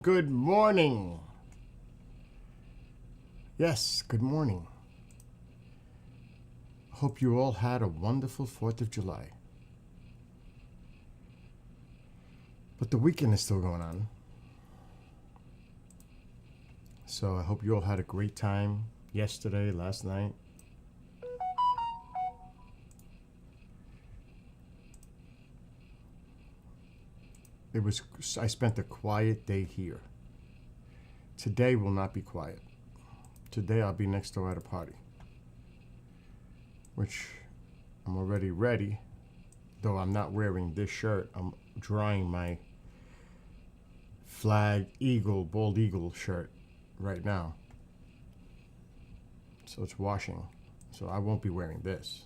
Good morning. Yes, good morning. Hope you all had a wonderful 4th of July. But the weekend is still going on. So I hope you all had a great time yesterday, last night. I spent a quiet day here. Today will not be quiet. Today I'll be next door at a party, which I'm already ready, though I'm not wearing this shirt. I'm drying my bald eagle shirt right now. So it's washing. So I won't be wearing this.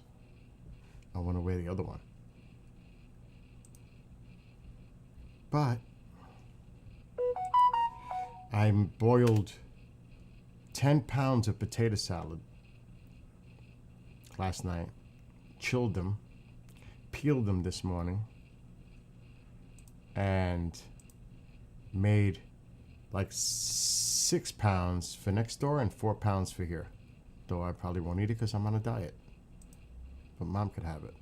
I want to wear the other one. But I boiled 10 pounds of potato salad last night, chilled them, peeled them this morning, and made like 6 pounds for next door and 4 pounds for here. Though I probably won't eat it because I'm on a diet. But Mom could have it.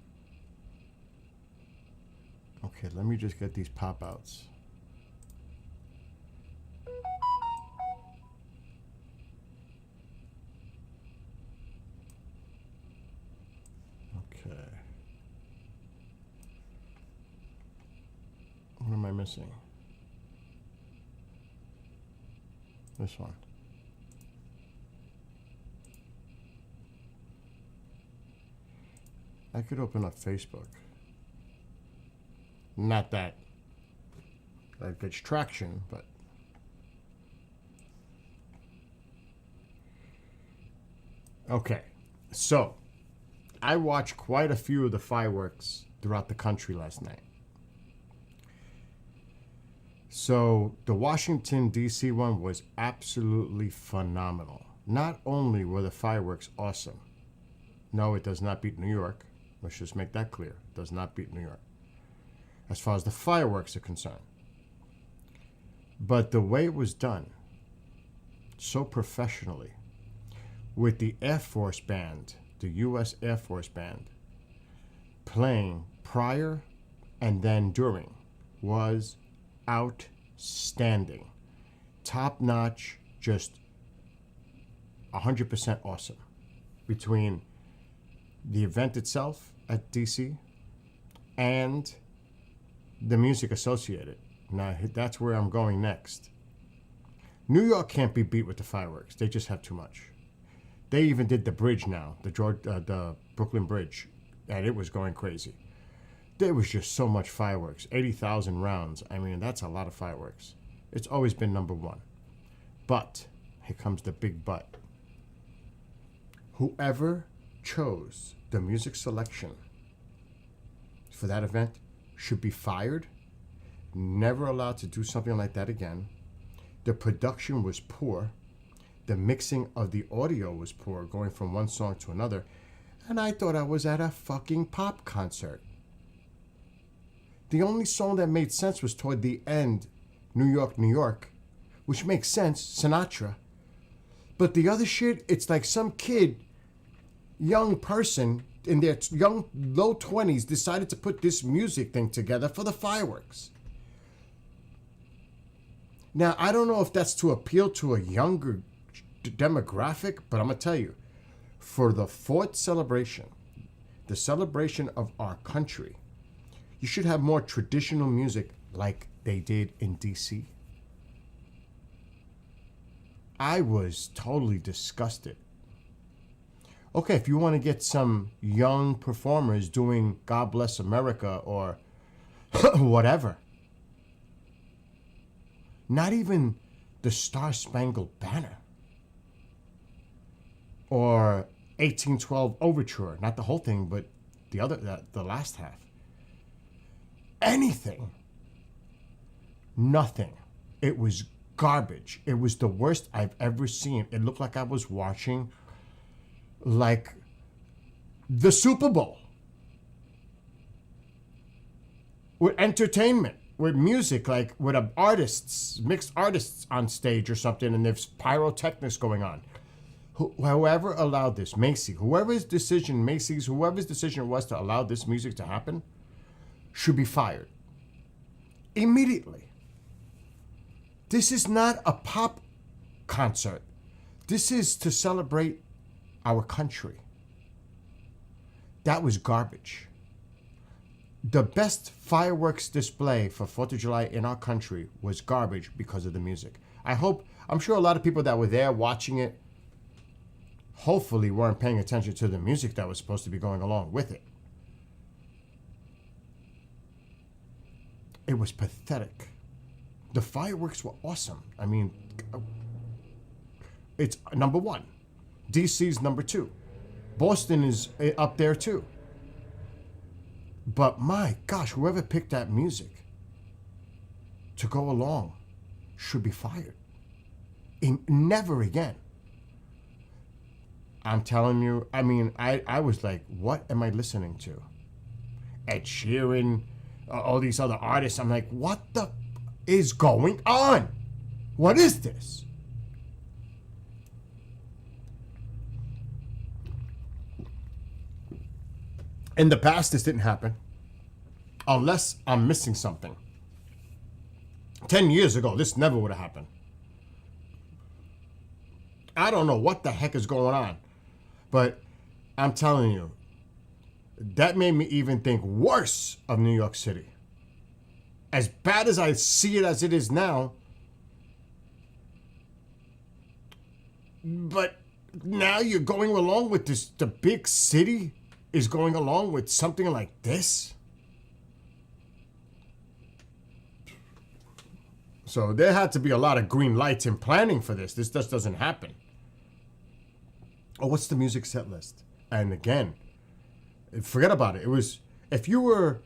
Okay, let me just get these pop-outs. Okay. What am I missing? This one. I could open up Facebook. Not that gets traction, but okay. So I watched quite a few of the fireworks throughout the country last night. So the Washington, D.C. one was absolutely phenomenal. Not only were the fireworks awesome. No, it does not beat New York. Let's just make that clear. It does not beat New York, as far as the fireworks are concerned. But the way it was done, so professionally, with the Air Force Band, the U.S. Air Force Band, playing prior and then during, was outstanding. Top notch, just 100% awesome. Between the event itself at DC and the music associated. Now, that's where I'm going next. New York can't be beat with the fireworks. They just have too much. They even did the bridge now, the Brooklyn Bridge, and it was going crazy. There was just so much fireworks, 80,000 rounds. I mean, that's a lot of fireworks. It's always been number one. But, here comes the big but. Whoever chose the music selection for that event should be fired, never allowed to do something like that again. The production was poor. The mixing of the audio was poor, going from one song to another. And I thought I was at a fucking pop concert. The only song that made sense was toward the end, New York, New York, which makes sense, Sinatra. But the other shit, it's like some kid, young person in their young low 20s decided to put this music thing together for the fireworks. Now, I don't know if that's to appeal to a younger demographic, but I'm going to tell you, for the 4th celebration, the celebration of our country, you should have more traditional music like they did in DC. I was totally disgusted. Okay, if you want to get some young performers doing God Bless America or whatever. Not even the Star Spangled Banner. Or 1812 Overture. Not the whole thing, but the last half. Anything. Nothing. It was garbage. It was the worst I've ever seen. It looked like I was watching like the Super Bowl with entertainment, with music, like with artists, mixed artists on stage or something, and there's pyrotechnics going on. Whoever allowed this, whoever's decision it was to allow this music to happen, should be fired immediately. This is not a pop concert. This is to celebrate our country. That was garbage. The best fireworks display for 4th of July in our country was garbage because of the music. I'm sure a lot of people that were there watching it hopefully weren't paying attention to the music that was supposed to be going along with it. It was pathetic. The fireworks were awesome. I mean, it's number one. DC's number two. Boston is up there too. But my gosh, whoever picked that music to go along should be fired. Never again. I'm telling you, I mean, I was like, what am I listening to? Ed Sheeran, all these other artists. I'm like, what the is going on? What is this? In the past, this didn't happen. Unless I'm missing something. 10 years ago, this never would have happened. I don't know what the heck is going on. But I'm telling you, that made me even think worse of New York City. As bad as I see it as it is now, but now you're going along with this, the big city is going along with something like this? So there had to be a lot of green lights in planning for this. This just doesn't happen. Oh, what's the music set list? And again, forget about it. It was, if you were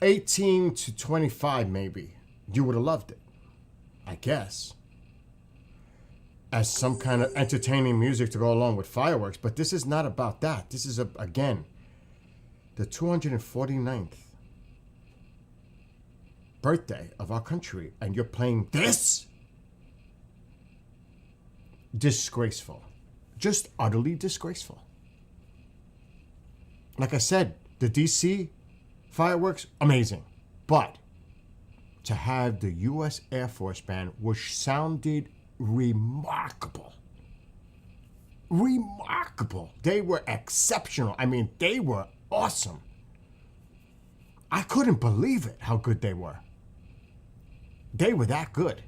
18 to 25 maybe, you would have loved it, I guess, as some kind of entertaining music to go along with fireworks. But this is not about that. This is, again, the 249th birthday of our country, and you're playing this? Disgraceful. Just utterly disgraceful. Like I said, the DC fireworks, amazing. But to have the U.S. Air Force Band, which sounded remarkable. Remarkable. They were exceptional. I mean, they were awesome. I couldn't believe it, how good they were. They were that good.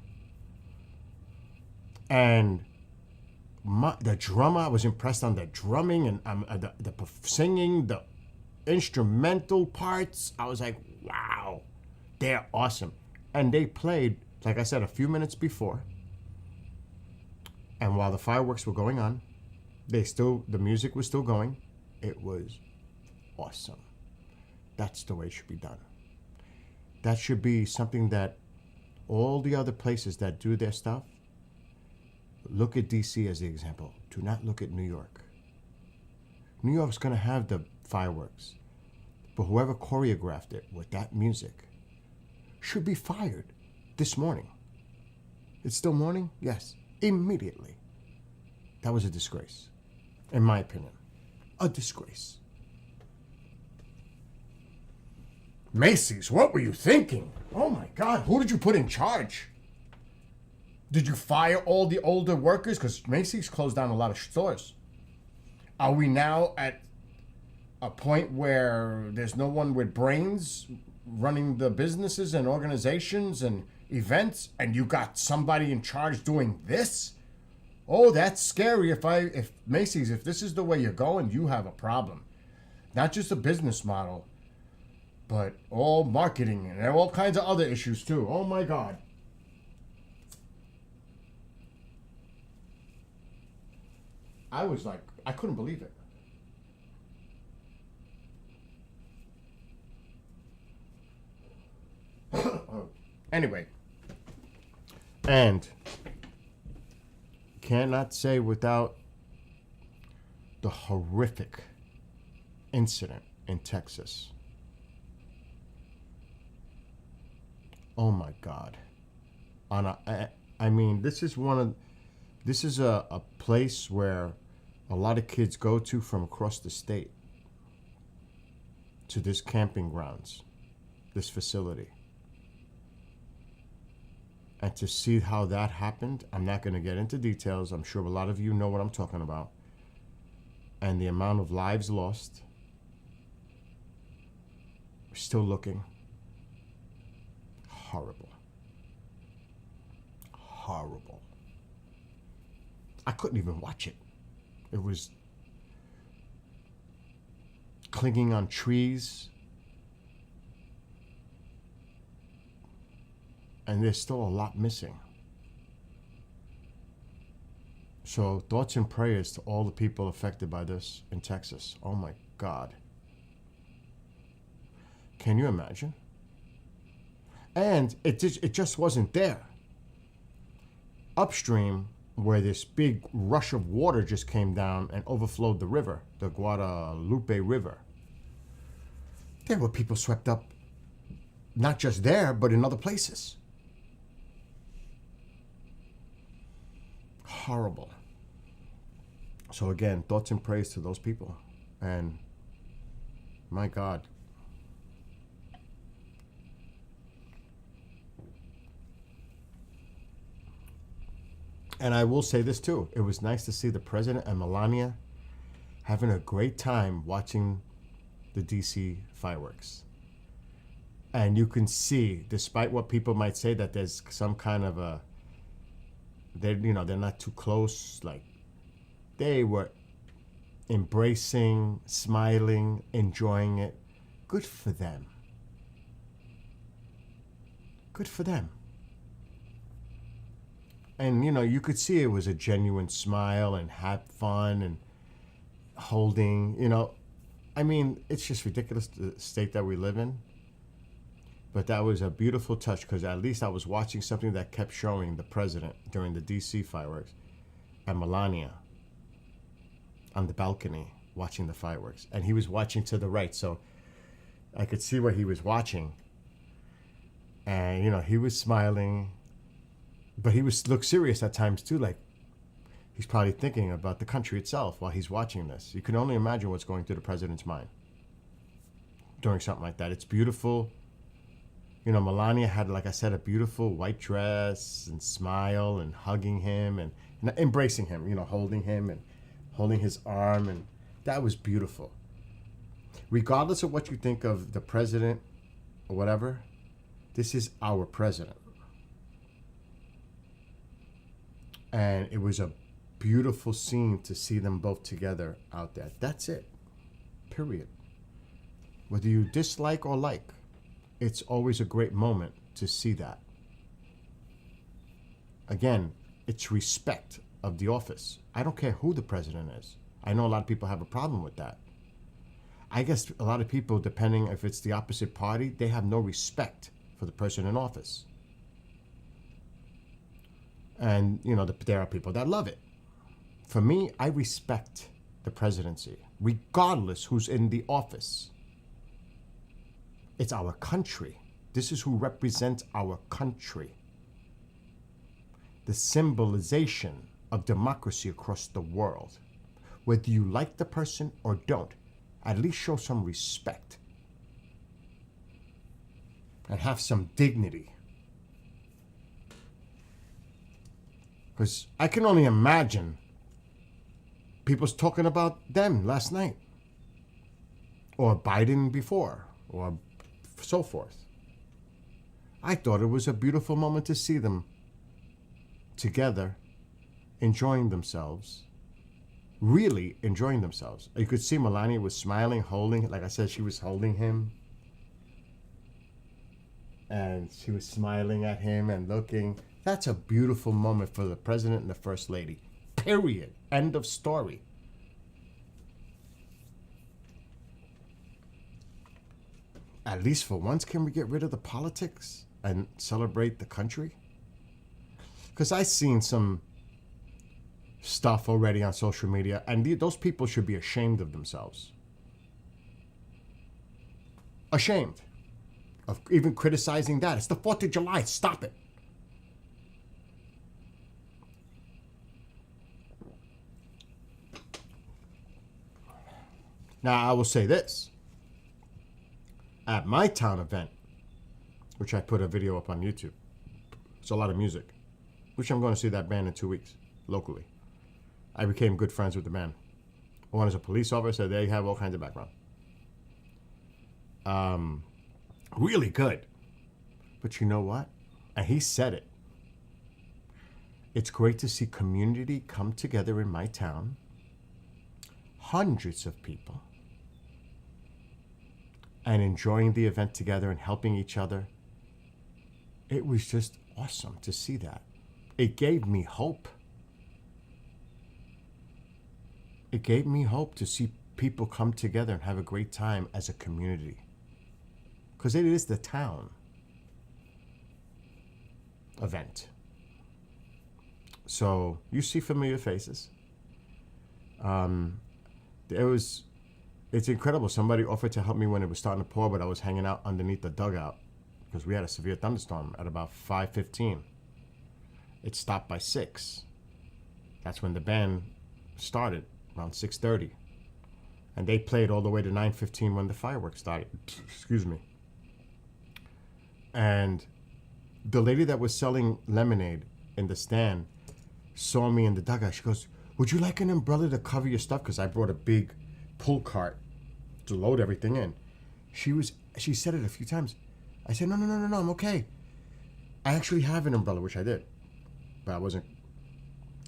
And the drummer, I was impressed on the drumming and the singing, the instrumental parts. I was like, wow, they're awesome. And they played, like I said, a few minutes before. And while the fireworks were going on, the music was still going. It was awesome. That's the way it should be done. That should be something that all the other places that do their stuff, look at DC as the example. Do not look at New York. New York's going to have the fireworks. But whoever choreographed it with that music should be fired this morning. It's still morning? Yes. Immediately. That was a disgrace. In my opinion. A disgrace. Macy's, what were you thinking? Oh my God, who did you put in charge? Did you fire all the older workers? Because Macy's closed down a lot of stores. Are we now at a point where there's no one with brains running the businesses and organizations and events, and you got somebody in charge doing this? Oh, that's scary. If Macy's, if this is the way you're going, you have a problem. Not just a business model, but all marketing and all kinds of other issues too. Oh my God. I was like, I couldn't believe it. Anyway, and cannot say without the horrific incident in Texas. Oh my God. On I mean, this is a place where a lot of kids go to from across the state to this camping grounds, this facility. And to see how that happened, I'm not going to get into details. I'm sure a lot of you know what I'm talking about. And the amount of lives lost. We're still looking. Horrible. Horrible. I couldn't even watch it. It was clinging on trees. And there's still a lot missing. So thoughts and prayers to all the people affected by this in Texas. Oh my God. Can you imagine? And it just wasn't there. Upstream, where this big rush of water just came down and overflowed the river, the Guadalupe River, there were people swept up, not just there, but in other places. Horrible. So again, thoughts and prayers to those people. And my God. And I will say this too. It was nice to see the president and Melania having a great time watching the DC fireworks. And you can see, despite what people might say, that there's some kind of a, they're not too close. Like, they were embracing, smiling, enjoying it. Good for them. Good for them. And, you could see it was a genuine smile and have fun and holding, I mean, it's just ridiculous, the state that we live in. But that was a beautiful touch, because at least I was watching something that kept showing the president during the DC fireworks and Melania on the balcony watching the fireworks. And he was watching to the right, so I could see what he was watching. And, he was smiling, but he looked serious at times too, like he's probably thinking about the country itself while he's watching this. You can only imagine what's going through the president's mind during something like that. It's beautiful. Melania had, like I said, a beautiful white dress and smile and hugging him and embracing him, holding him and holding his arm. And that was beautiful. Regardless of what you think of the president or whatever, this is our president. And it was a beautiful scene to see them both together out there. That's it. Period. Whether you dislike or like, it's always a great moment to see that. Again, it's respect of the office. I don't care who the president is. I know a lot of people have a problem with that. I guess a lot of people, depending if it's the opposite party, they have no respect for the person in office. And, there are people that love it. For me, I respect the presidency, regardless who's in the office. It's our country. This is who represents our country. The symbolization of democracy across the world. Whether you like the person or don't, at least show some respect. And have some dignity. Because I can only imagine people's talking about them last night. Or Biden before. Or so forth. I thought it was a beautiful moment to see them together, enjoying themselves, really enjoying themselves. You could see Melania was smiling, holding, like I said, she was holding him. And she was smiling at him and looking. That's a beautiful moment for the president and the first lady. Period. End of story. At least for once, can we get rid of the politics and celebrate the country? Because I've seen some stuff already on social media, and those people should be ashamed of themselves. Ashamed. of even criticizing that. It's the 4th of July. Stop it. Now, I will say this. At my town event, which I put a video up on YouTube, it's a lot of music, which I'm going to see that band in 2 weeks, locally. I became good friends with the band. One is a police officer. They have all kinds of background. Really good. But you know what? And he said it. It's great to see community come together in my town. Hundreds of people. And enjoying the event together and helping each other. It was just awesome to see that. It gave me hope. It gave me hope to see people come together and have a great time as a community. Because it is the town event. So you see familiar faces. It's incredible. Somebody offered to help me when it was starting to pour, but I was hanging out underneath the dugout because we had a severe thunderstorm at about 5:15. It stopped by 6. That's when the band started, around 6:30. And they played all the way to 9:15 when the fireworks started. Excuse me. And the lady that was selling lemonade in the stand saw me in the dugout. She goes, "Would you like an umbrella to cover your stuff?" Because I brought a big pull cart to load everything in. She said it a few times. I said, no, I'm okay. I actually have an umbrella, which I did. But I wasn't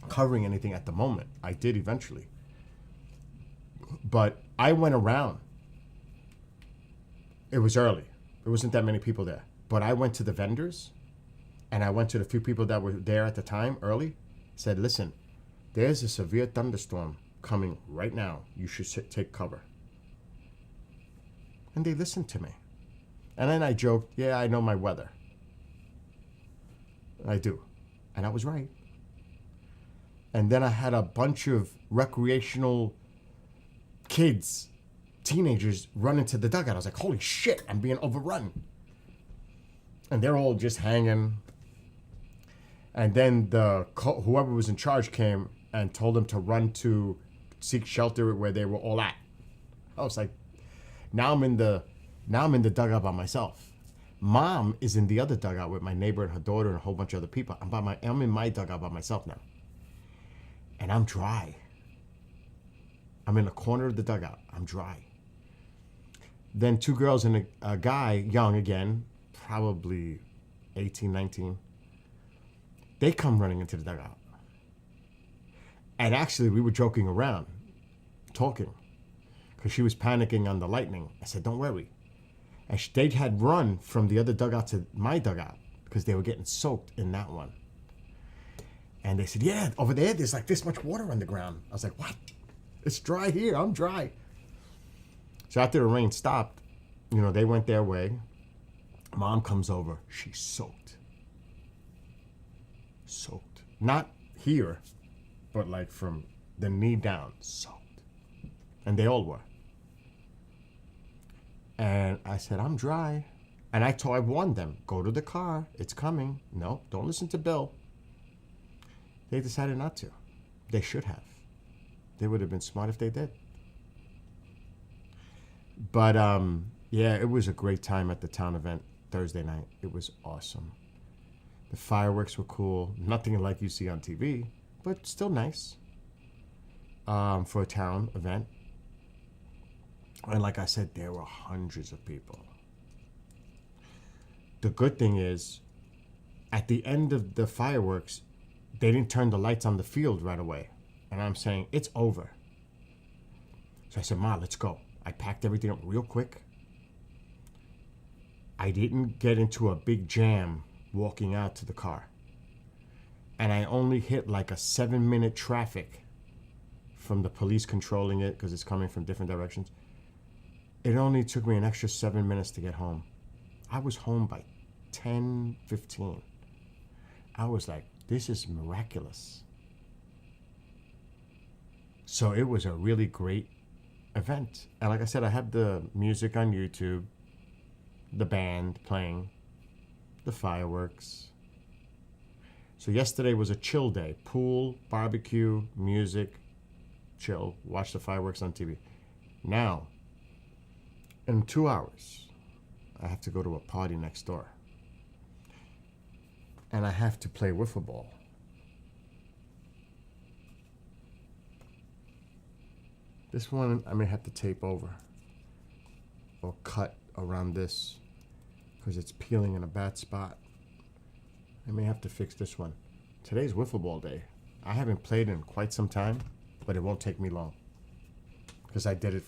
covering anything at the moment. I did eventually. But I went around. It was early. There wasn't that many people there. But I went to the vendors, and I went to the few people that were there at the time early, said, listen, there's a severe thunderstorm coming right now. You should take cover. And they listened to me. And then I joked, yeah, I know my weather. I do. And I was right. And then I had a bunch of recreational kids, teenagers, run into the dugout. I was like, holy shit, I'm being overrun. And they're all just hanging. And then whoever was in charge came and told them to run to seek shelter where they were all at. I was like, now I'm in the dugout by myself. Mom is in the other dugout with my neighbor and her daughter and a whole bunch of other people. I'm in my dugout by myself now. And I'm dry. I'm in a corner of the dugout. I'm dry. Then 2 girls and a guy, young again, probably 18, 19. They come running into the dugout. And actually, we were joking around, talking, because she was panicking on the lightning. I said, don't worry. And they had run from the other dugout to my dugout because they were getting soaked in that one. And they said, yeah, over there, there's like this much water on the ground. I was like, what? It's dry here. I'm dry. So after the rain stopped, they went their way. Mom comes over. She's soaked. Soaked. Not here, but like from the knee down. Soaked. And they all were. And I said, I'm dry. And I warned them, go to the car. It's coming. No, don't listen to Bill. They decided not to. They should have. They would have been smart if they did. But yeah, it was a great time at the town event Thursday night. It was awesome. The fireworks were cool. Nothing like you see on TV, but still nice for a town event. And like I said, there were hundreds of people. The good thing is, at the end of the fireworks, they didn't turn the lights on the field right away. And I'm saying, it's over. So I said, Ma, let's go. I packed everything up real quick. I didn't get into a big jam walking out to the car. And I only hit like a 7-minute traffic from the police controlling it because it's coming from different directions. It only took me an extra 7 minutes to get home. I was home by 10:15. I was like, this is miraculous. So it was a really great event. And like I said, I have the music on YouTube. the band playing, the fireworks. So yesterday was a chill day. Pool, barbecue, music, chill, watch the fireworks on TV. Now, in 2 hours, I have to go to a party next door. And I have to play wiffle ball. This one I may have to tape over or cut around this because it's peeling in a bad spot. I may have to fix this one. Today's wiffle ball day. I haven't played in quite some time, but it won't take me long because I did it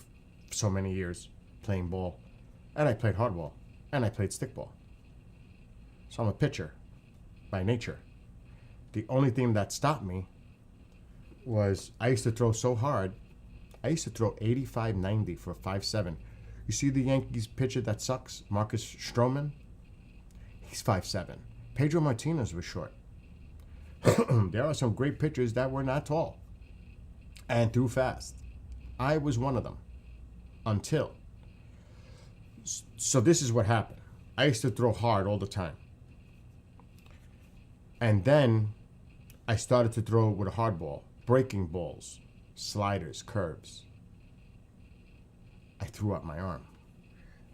so many years playing ball. And I played hardball. And I played stickball. So I'm a pitcher by nature. The only thing that stopped me was I used to throw so hard. I used to throw 85-90 for 5'7". You see the Yankees pitcher that sucks, Marcus Stroman? He's 5'7". Pedro Martinez was short. There are some great pitchers that were not tall and threw fast. I was one of them until. So this is what happened. I used to throw hard all the time. And then I started to throw with a hard ball, breaking balls, sliders, curves. I threw out my arm.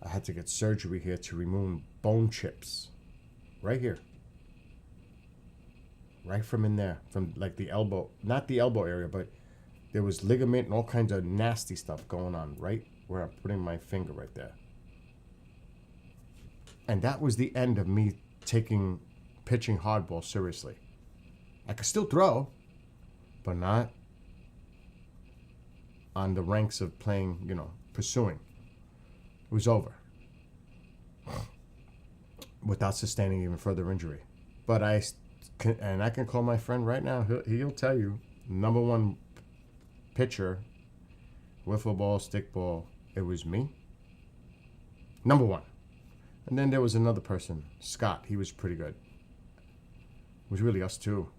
I had to get surgery here to remove bone chips. Right here. Right from in there. From like the elbow. Not the elbow area, but there was ligament and all kinds of nasty stuff going on right where I'm putting my finger right there. And that was the end of me taking pitching hardball seriously. I could still throw, but not on the ranks of playing, pursuing. It was over. Without sustaining even further injury. But I can call my friend right now. He'll tell you, number one pitcher, wiffle ball, stickball, it was me. Number one. And then there was another person, Scott. He was pretty good. It was really us two.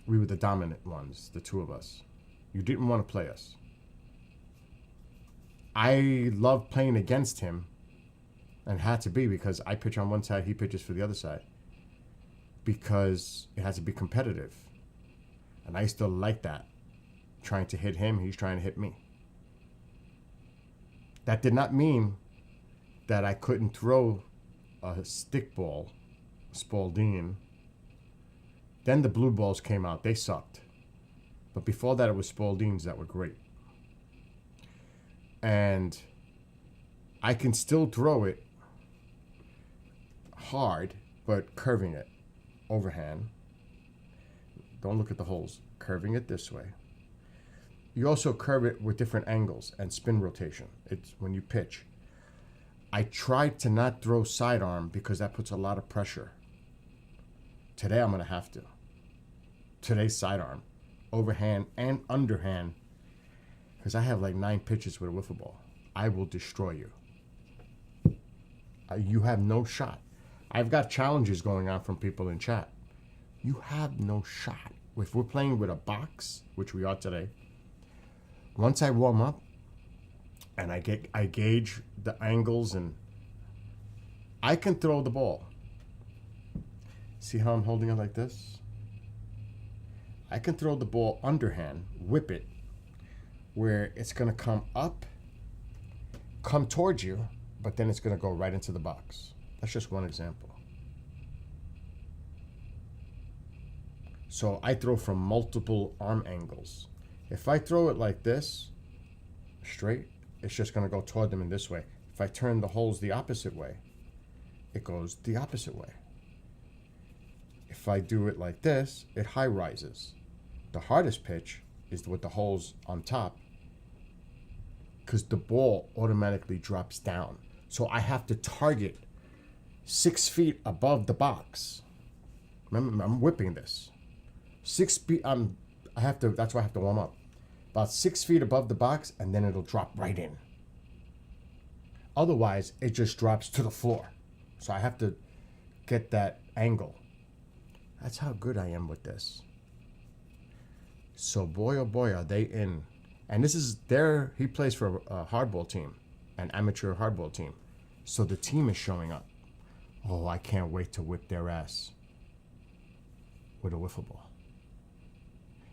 We were the dominant ones, the two of us. You didn't want to play us. I loved playing against him, and had to be because I pitch on one side, he pitches for the other side. Because it has to be competitive. And I used to like that. Trying to hit him, he's trying to hit me. That did not mean that I couldn't throw a stickball, Spalding. Then the blue balls came out. They sucked. But before that, it was Spaldings that were great. And I can still throw it hard, but curving it overhand. Don't look at the holes. Curving it this way. You also curve it with different angles and spin rotation. It's when you pitch. I tried to not throw sidearm because that puts a lot of pressure. Today I'm going to have to. Today's sidearm. Overhand and underhand. Because I have like 9 pitches with a wiffle ball. I will destroy you. You have no shot. I've got challenges going on from people in chat. You have no shot. If we're playing with a box, which we are today, once I warm up and I gauge the angles and I can throw the ball. See how I'm holding it like this? I can throw the ball underhand, whip it, where it's going to come up, come towards you, but then it's going to go right into the box. That's just one example. So I throw from multiple arm angles. If I throw it like this, straight, it's just going to go toward them in this way. If I turn the holes the opposite way, it goes the opposite way. If I do it like this, it high rises. The hardest pitch is with the holes on top because the ball automatically drops down. So I have to target 6 feet above the box. Remember, I'm whipping this. 6 feet, that's why I have to warm up. About 6 feet above the box, and then it'll drop right in. Otherwise, it just drops to the floor. So I have to get that angle. That's how good I am with this. So boy, oh boy, are they in. And this is he plays for a hardball team. an amateur hardball team. So the team is showing up. Oh, I can't wait to whip their ass with a wiffle ball.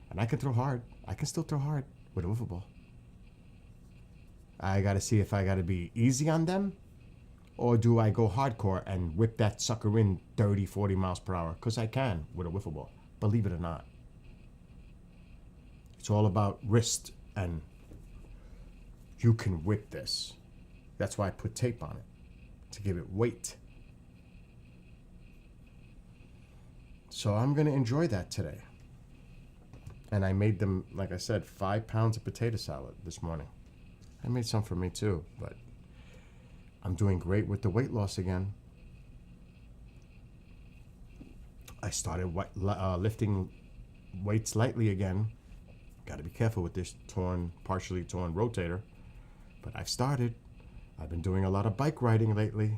And I can throw hard. I can still throw hard with a wiffle ball. I got to see if I got to be easy on them, or do I go hardcore and whip that sucker in 30, 40 miles per hour? Because I can with a wiffle ball, believe it or not. It's all about wrist, and you can whip this. That's why I put tape on it, to give it weight. So I'm going to enjoy that today. And I made them, like I said, 5 pounds of potato salad this morning. I made some for me too, but I'm doing great with the weight loss again. I started lifting weights lightly again. Got to be careful with this partially torn rotator. But I've started. I've been doing a lot of bike riding lately.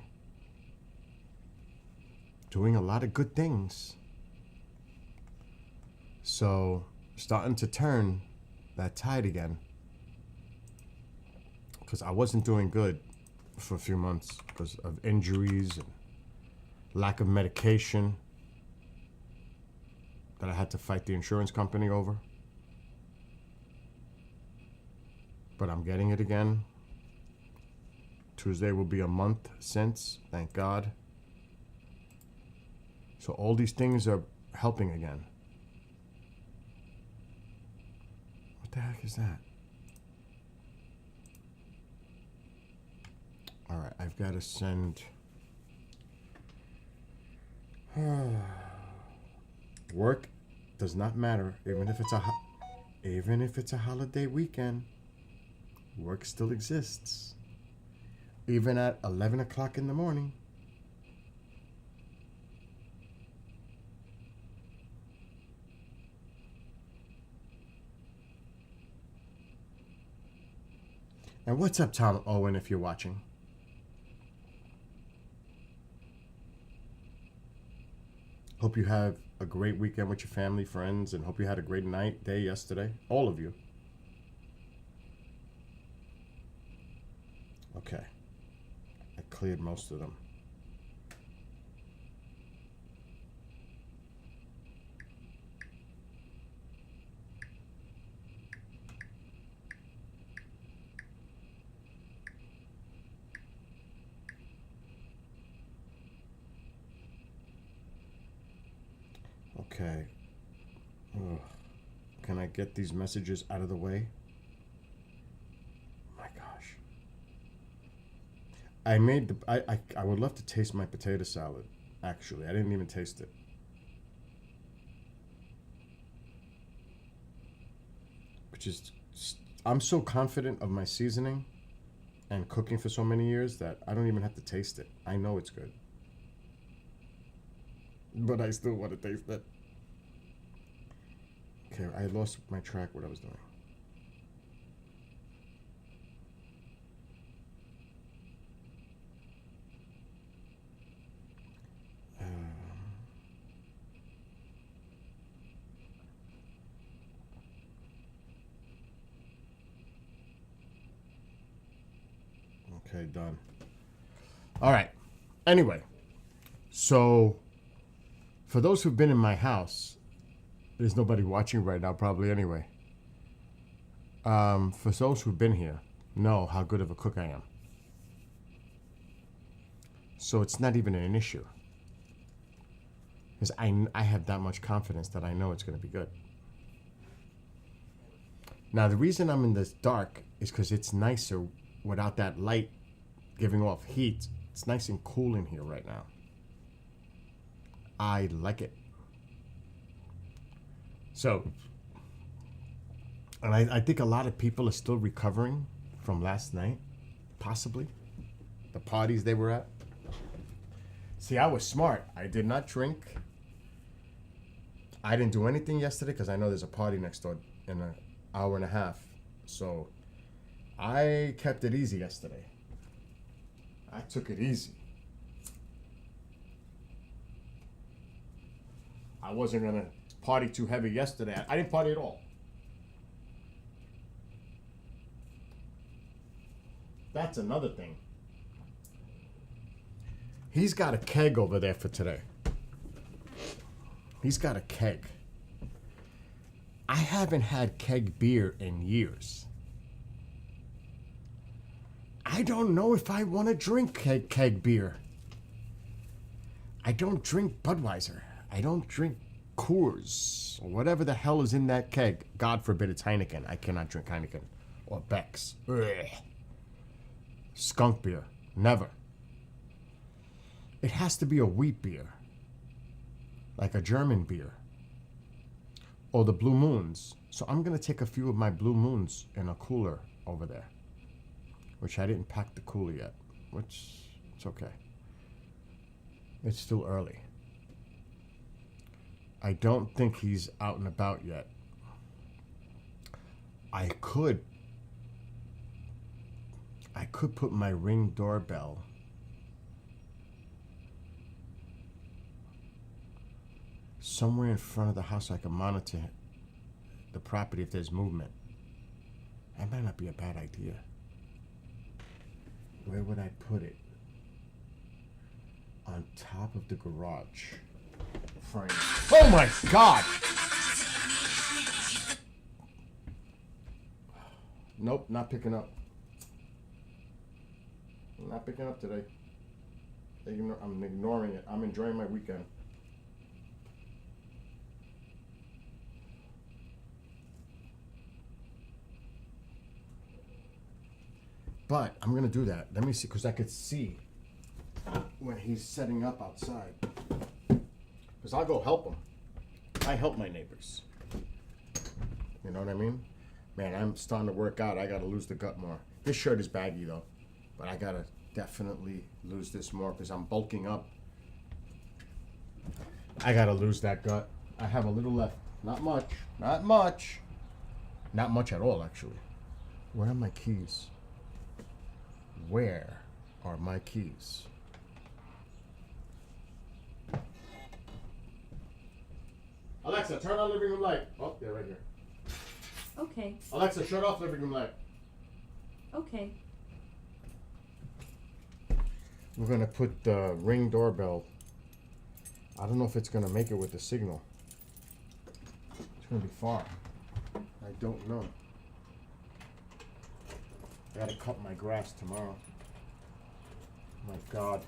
Doing a lot of good things. So, starting to turn that tide again. Because I wasn't doing good for a few months because of injuries and lack of medication that I had to fight the insurance company over. But I'm getting it again. Tuesday will be a month since, thank God. So all these things are helping again. What the heck is that? All right, I've got to send. Work does not matter, even if it's a holiday weekend. Work still exists, even at 11 o'clock in the morning. And what's up, Tom Owen, if you're watching? Hope you have a great weekend with your family, friends, and hope you had a great day yesterday. All of you. Okay. I cleared most of them. Okay. Ugh. Can I get these messages out of the way? My gosh. I would love to taste my potato salad, actually. I didn't even taste it. Which is, I'm so confident of my seasoning and cooking for so many years that I don't even have to taste it. I know it's good. But I still want to taste it. Okay, I lost my track what I was doing. Okay, done. All right. Anyway, so for those who've been in my house, there's nobody watching right now, probably anyway. For those who've been here, know how good of a cook I am. So it's not even an issue. Because I have that much confidence that I know it's going to be good. Now, the reason I'm in this dark is because it's nicer without that light giving off heat. It's nice and cool in here right now. I like it. So, and I think a lot of people are still recovering from last night, possibly. The parties they were at. See, I was smart. I did not drink. I didn't do anything yesterday because I know there's a party next door in an hour and a half. So, I kept it easy yesterday. I took it easy. I wasn't going to party too heavy yesterday. I didn't party at all. that's another thing. He's got a keg over there for today. He's got a keg. I haven't had keg beer in years. I don't know if I want to drink keg beer. I don't drink Budweiser. I don't drink Coors or whatever the hell is in that keg. God forbid it's Heineken. I cannot drink Heineken or Beck's. Ugh. Skunk beer. Never. It has to be a wheat beer. Like a German beer. Or the Blue Moons. So I'm going to take a few of my Blue Moons in a cooler over there. Which I didn't pack the cooler yet. Which, it's okay. It's still early. I don't think he's out and about yet. I could put my Ring doorbell somewhere in front of the house so I can monitor the property if there's movement. That might not be a bad idea. Where would I put it? On top of the garage frame. Oh my God! Nope, not picking up. Not picking up today. I'm ignoring it. I'm enjoying my weekend. But I'm gonna do that. Let me see, because I could see when he's setting up outside. Because I'll go help him. I help my neighbors. You know what I mean? Man, I'm starting to work out. I gotta lose the gut more. This shirt is baggy though, but I gotta definitely lose this more because I'm bulking up. I gotta lose that gut. I have a little left. Not much. Not much. Not much at all, actually. Where are my keys? Where are my keys? Alexa, turn on living room light. Oh, they're right here. Okay. Alexa, shut off living room light. Okay. We're gonna put the Ring doorbell. I don't know if it's gonna make it with the signal. It's gonna be far. I don't know. I gotta cut my grass tomorrow. My God.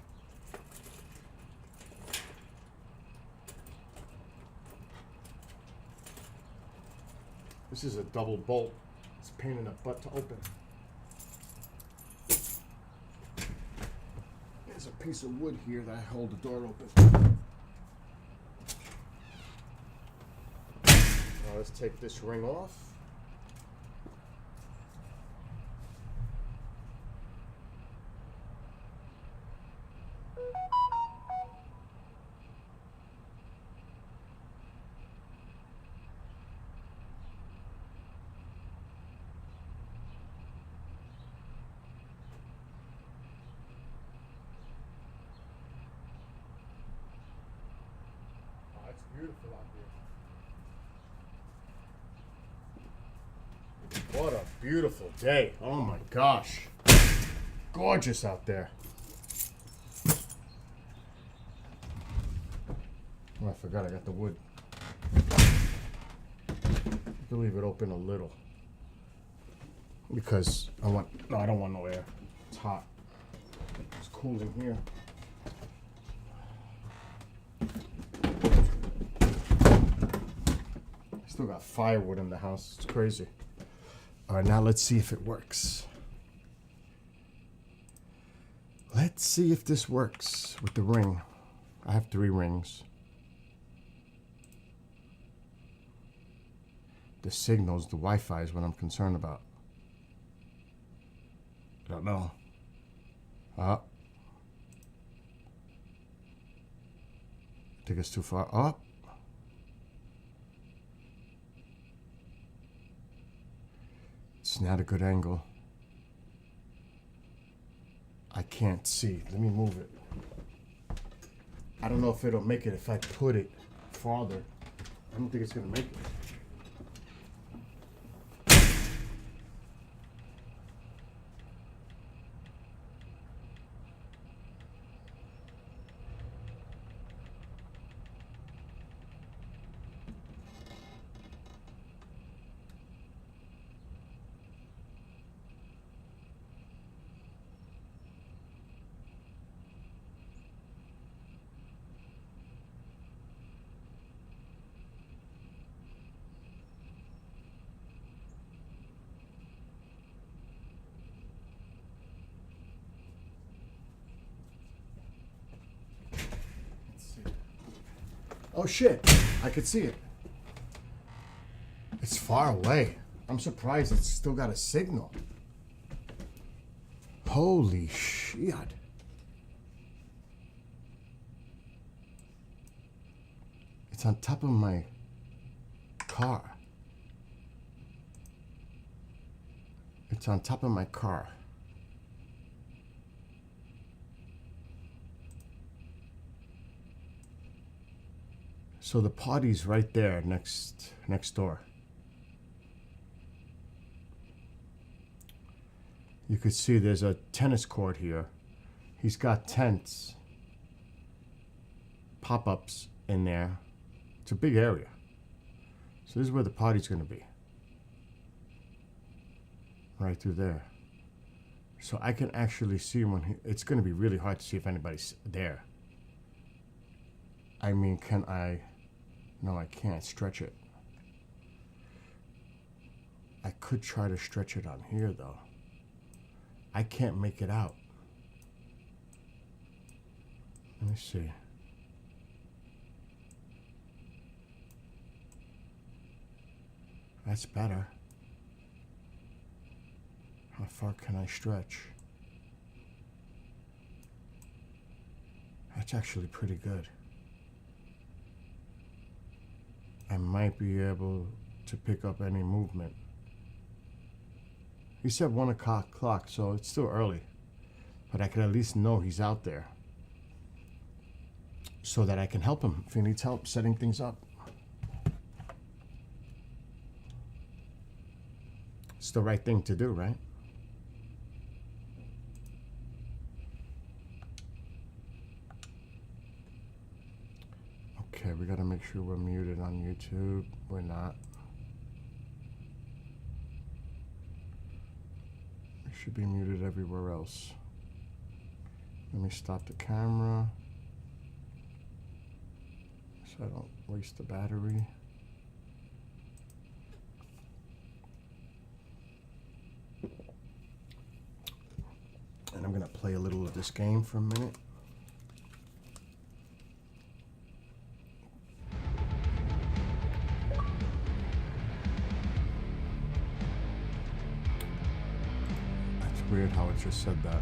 This is a double bolt. It's a pain in the butt to open. There's a piece of wood here that I hold the door open. Now let's take this ring off. Beautiful out here. What a beautiful day. Oh my gosh. Gorgeous out there. Oh, I forgot I got the wood. I'll leave it open a little. Because I don't want no air. It's hot. It's cool in here. Still got firewood in the house. It's crazy. All right, now let's see if it works. Let's see if this works with the ring. I have 3 rings. The signals, the Wi-Fi is what I'm concerned about. I don't know. Think it's too far up. It's not a good angle. I can't see. Let me move it. I don't know if it'll make it if I put it farther. I don't think it's gonna make it. Oh shit! I could see it. It's far away. I'm surprised it's still got a signal. Holy shit. It's on top of my car. It's on top of my car. So the party's right there next door. You could see there's a tennis court here. He's got tents, pop-ups in there. It's a big area. So this is where the party's going to be. Right through there. So I can actually see him when it's going to be really hard to see if anybody's there. I mean, can I? No, I can't stretch it. I could try to stretch it on here though. I can't make it out. Let me see. That's better. How far can I stretch? That's actually pretty good. I might be able to pick up any movement. He said 1 o'clock, so it's still early. But I can at least know he's out there. So that I can help him if he needs help setting things up. It's the right thing to do, right? Okay, we gotta make sure we're muted on YouTube. We're not. We should be muted everywhere else. Let me stop the camera so I don't waste the battery. And I'm gonna play a little of this game for a minute. Weird how it just said that.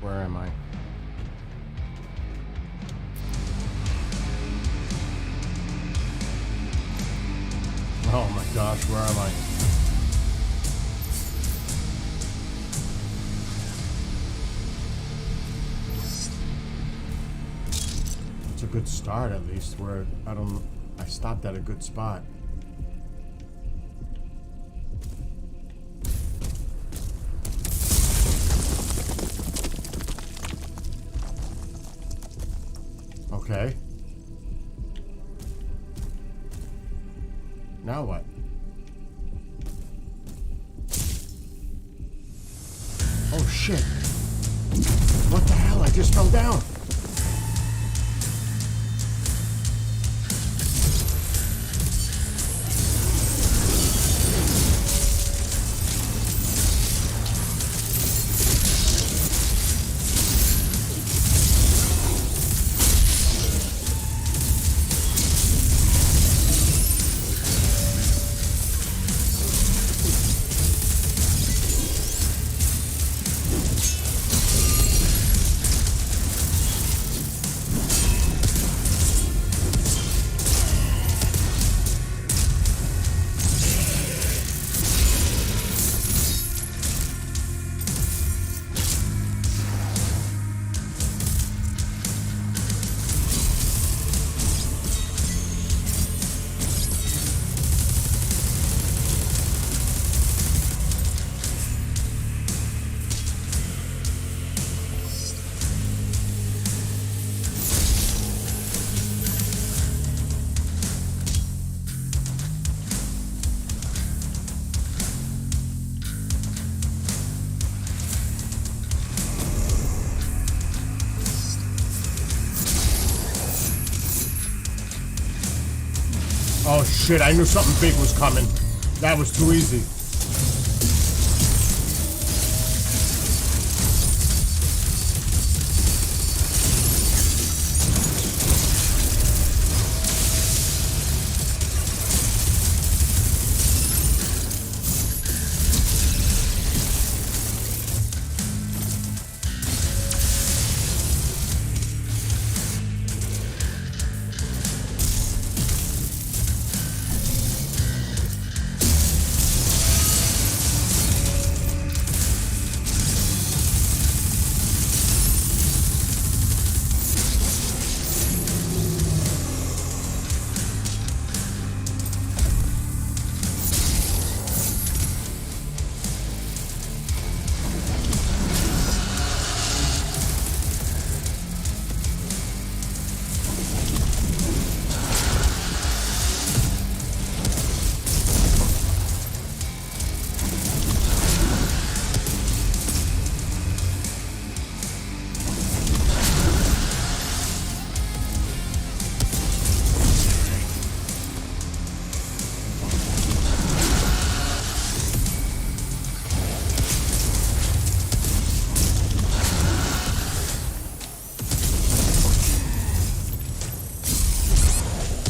Where am I? Oh my gosh, where am I? It's a good start at least where I stopped at a good spot. Okay. Now what? Oh shit. What the hell? I just fell down. Oh shit, I knew something big was coming. That was too easy.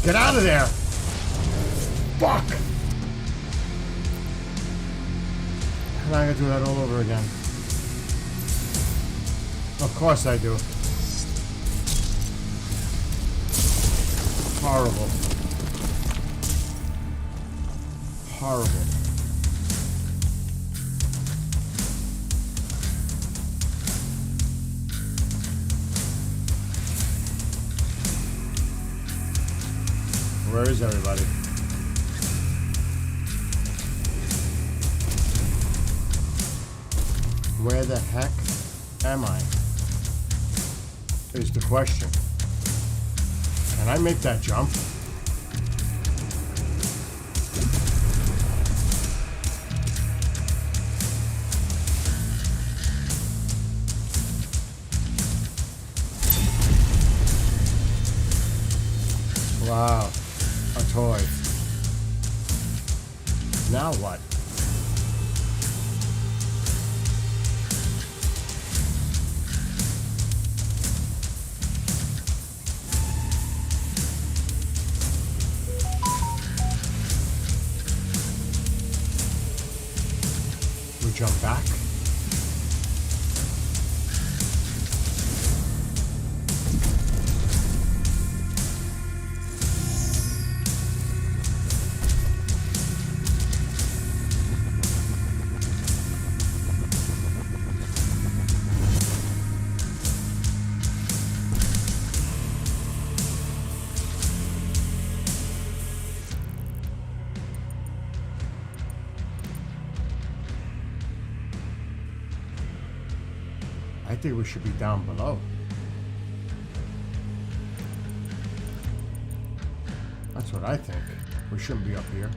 Get out of there! Fuck! And I gotta do that all over again. Of course I do. Horrible. Horrible. Where is everybody? Where the heck am I? Is the question. Can I make that jump? Wow. A toy. Now what? We jump back. I think we should be down below. That's what I think. We shouldn't be up here.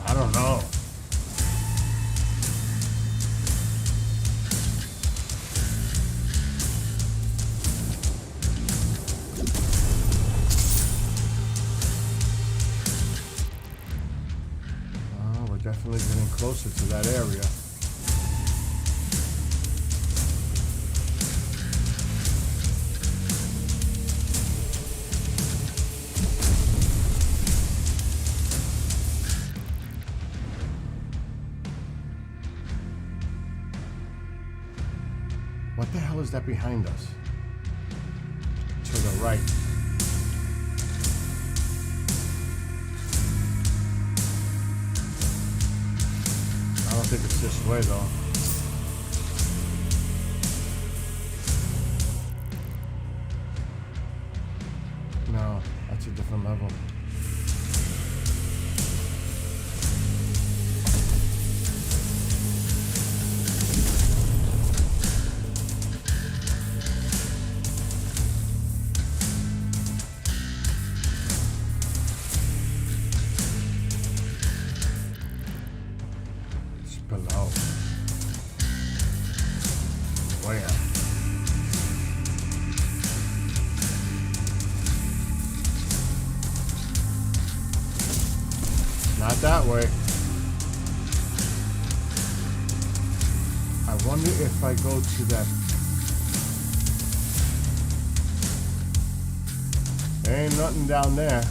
I don't know. Oh, we're definitely getting closer to that area. What the hell is that behind us? To the right. I don't think it's this way though. No, that's a different level. Below. Where? Not that way. I wonder if I go to that. There ain't nothing down there.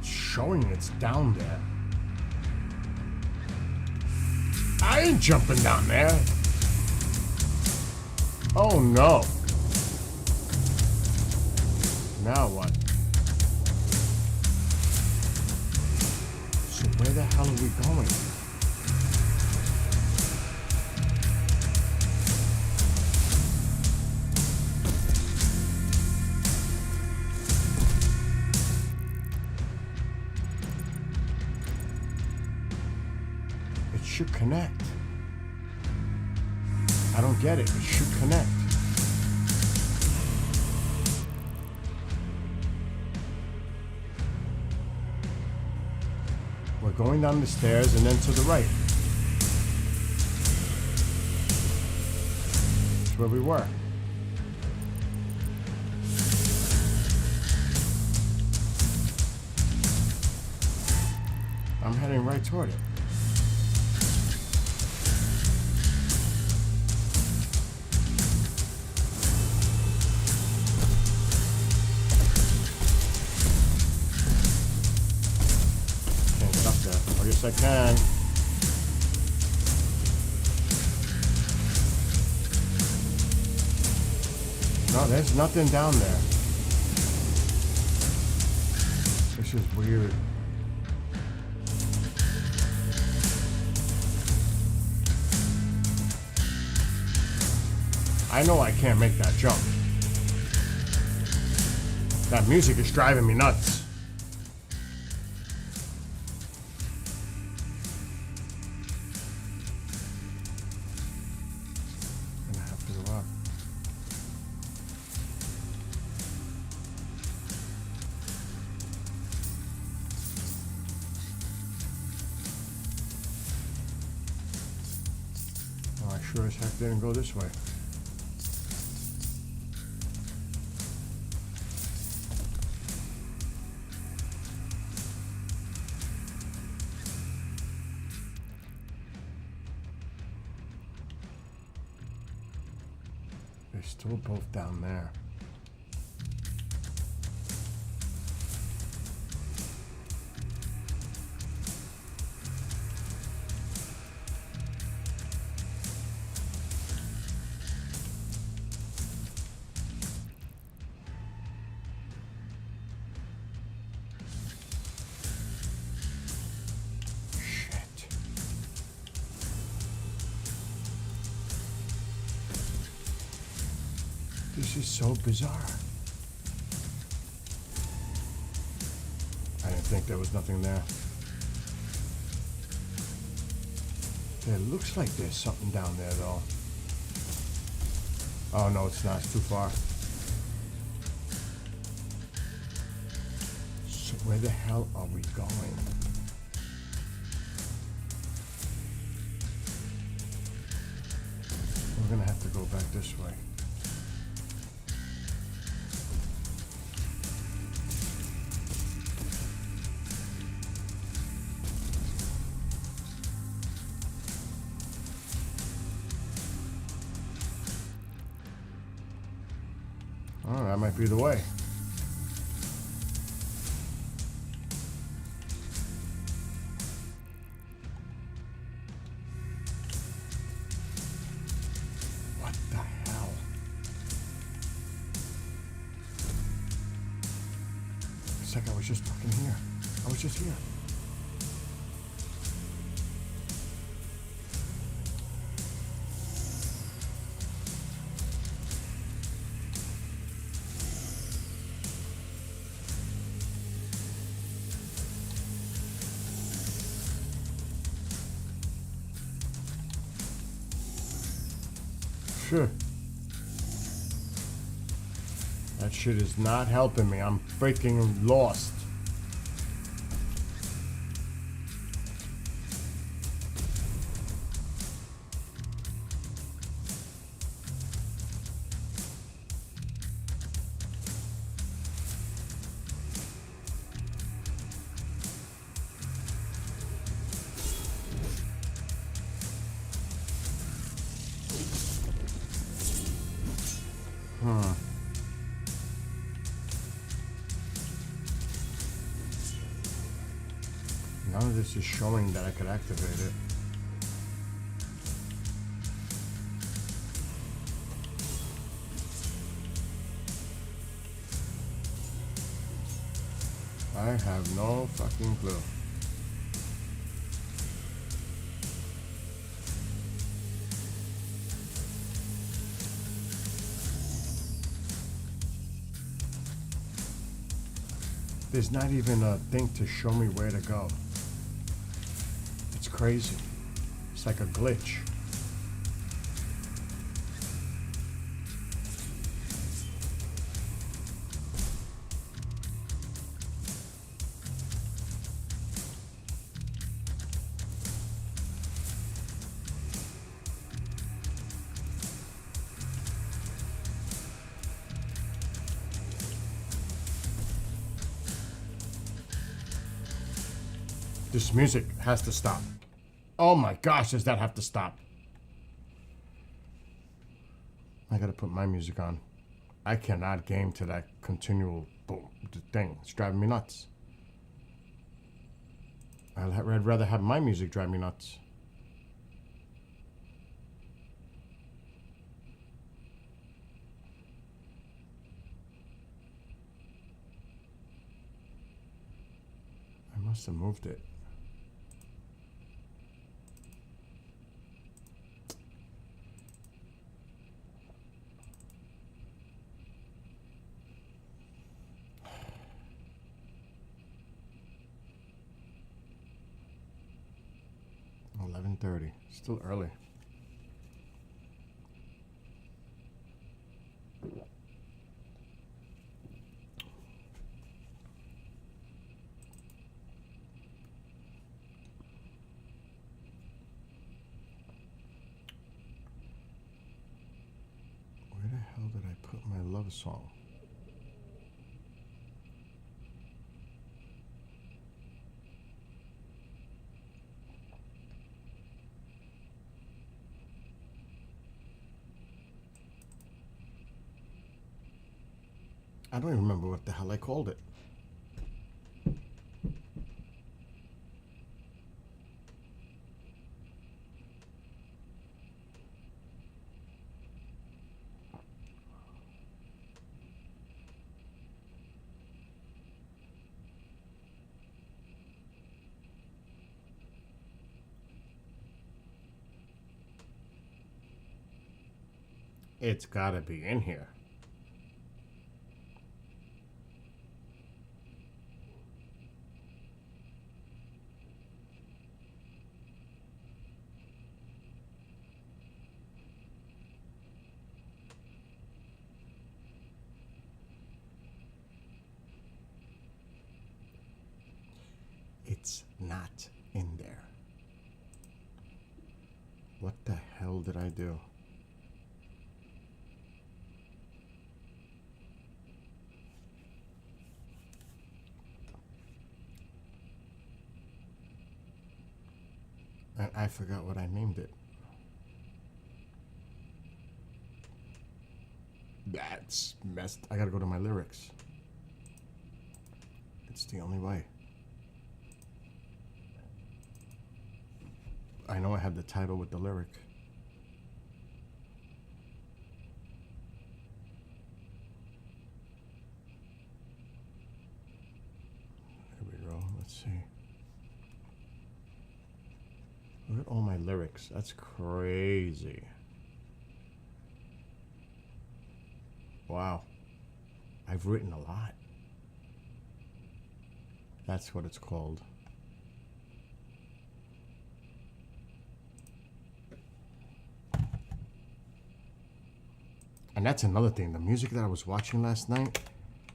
Showing it's down there. I ain't jumping down there. Oh no. Now what? So where the hell are we going? Should connect. I don't get it. It should connect. We're going down the stairs and then to the right. That's where we were. I'm heading right toward it. Can't get up there. Oh, yes, I can. No, there's nothing down there. This is weird. I know I can't make that jump. That music is driving me nuts. I'm gonna have to go up. Oh, I sure as heck didn't go this way. They're still both down there. Shit. This is so bizarre. I didn't think there was nothing there. It looks like there's something down there, though. Oh, no, it's not. It's too far. So where the hell are we going? We're gonna have to go back this way. Oh, that might be the way. What the hell? It's like I was just fucking here. I was just here. Sure. That shit is not helping me. I'm freaking lost. None of this is showing that I could activate it. I have no fucking clue. There's not even a thing to show me where to go. It's crazy. It's like a glitch. This music has to stop. Oh my gosh, does that have to stop? I gotta put my music on. I cannot game to that continual boom thing. It's driving me nuts. I'd rather have my music drive me nuts. I must have moved it. $11:30. Still early. Where the hell did I put my love song? I don't even remember what the hell I called it. It's gotta be in here. It's not in there. What the hell did I do? And I forgot what I named it. That's messed. I gotta go to my lyrics. It's the only way. I know I had the title with the lyric. There we go. Let's see. Look at all my lyrics. That's crazy. Wow. I've written a lot. That's what it's called. And that's another thing. The music that I was watching last night,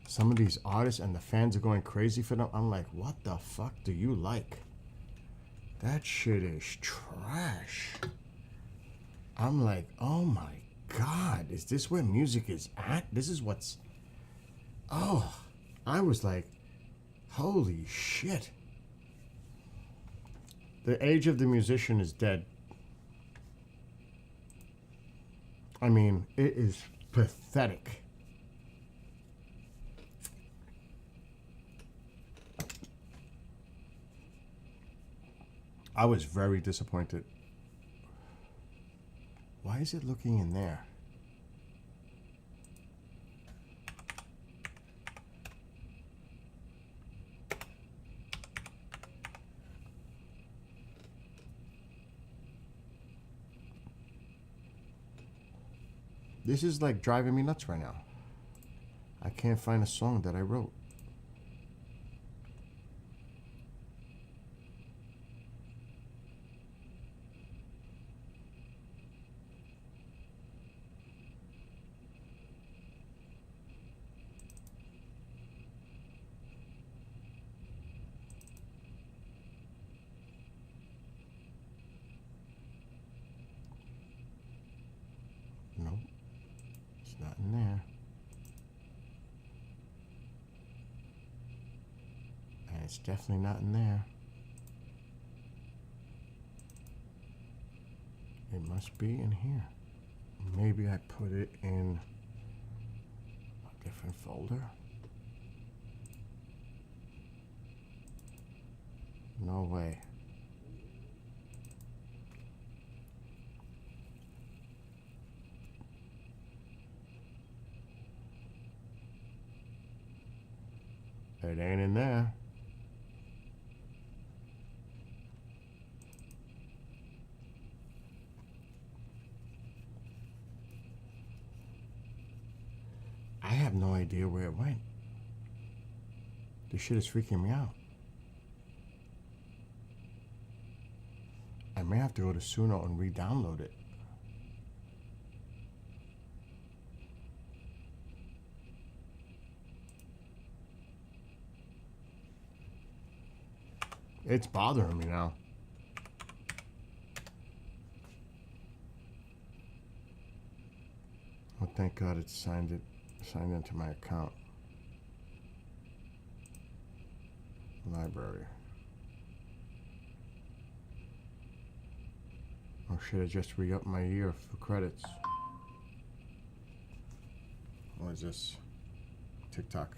some of these artists and the fans are going crazy for them. I'm like, what the fuck do you like? That shit is trash. I'm like, oh my God, is this where music is at? This is what's... Oh, I was like, holy shit. The age of the musician is dead. I mean, it is pathetic. I was very disappointed. Why is it looking in there? This is like driving me nuts right now. I can't find a song that I wrote. Nope. It's not in there. And it's definitely not in there. It must be in here. Maybe I put it in a different folder. No way. It ain't in there. I have no idea where it went. This shit is freaking me out. I may have to go to Suno and re-download it. It's bothering me now. Oh, thank God it's signed into my account. Library. Or should I just re-up my year for credits? What is this? TikTok.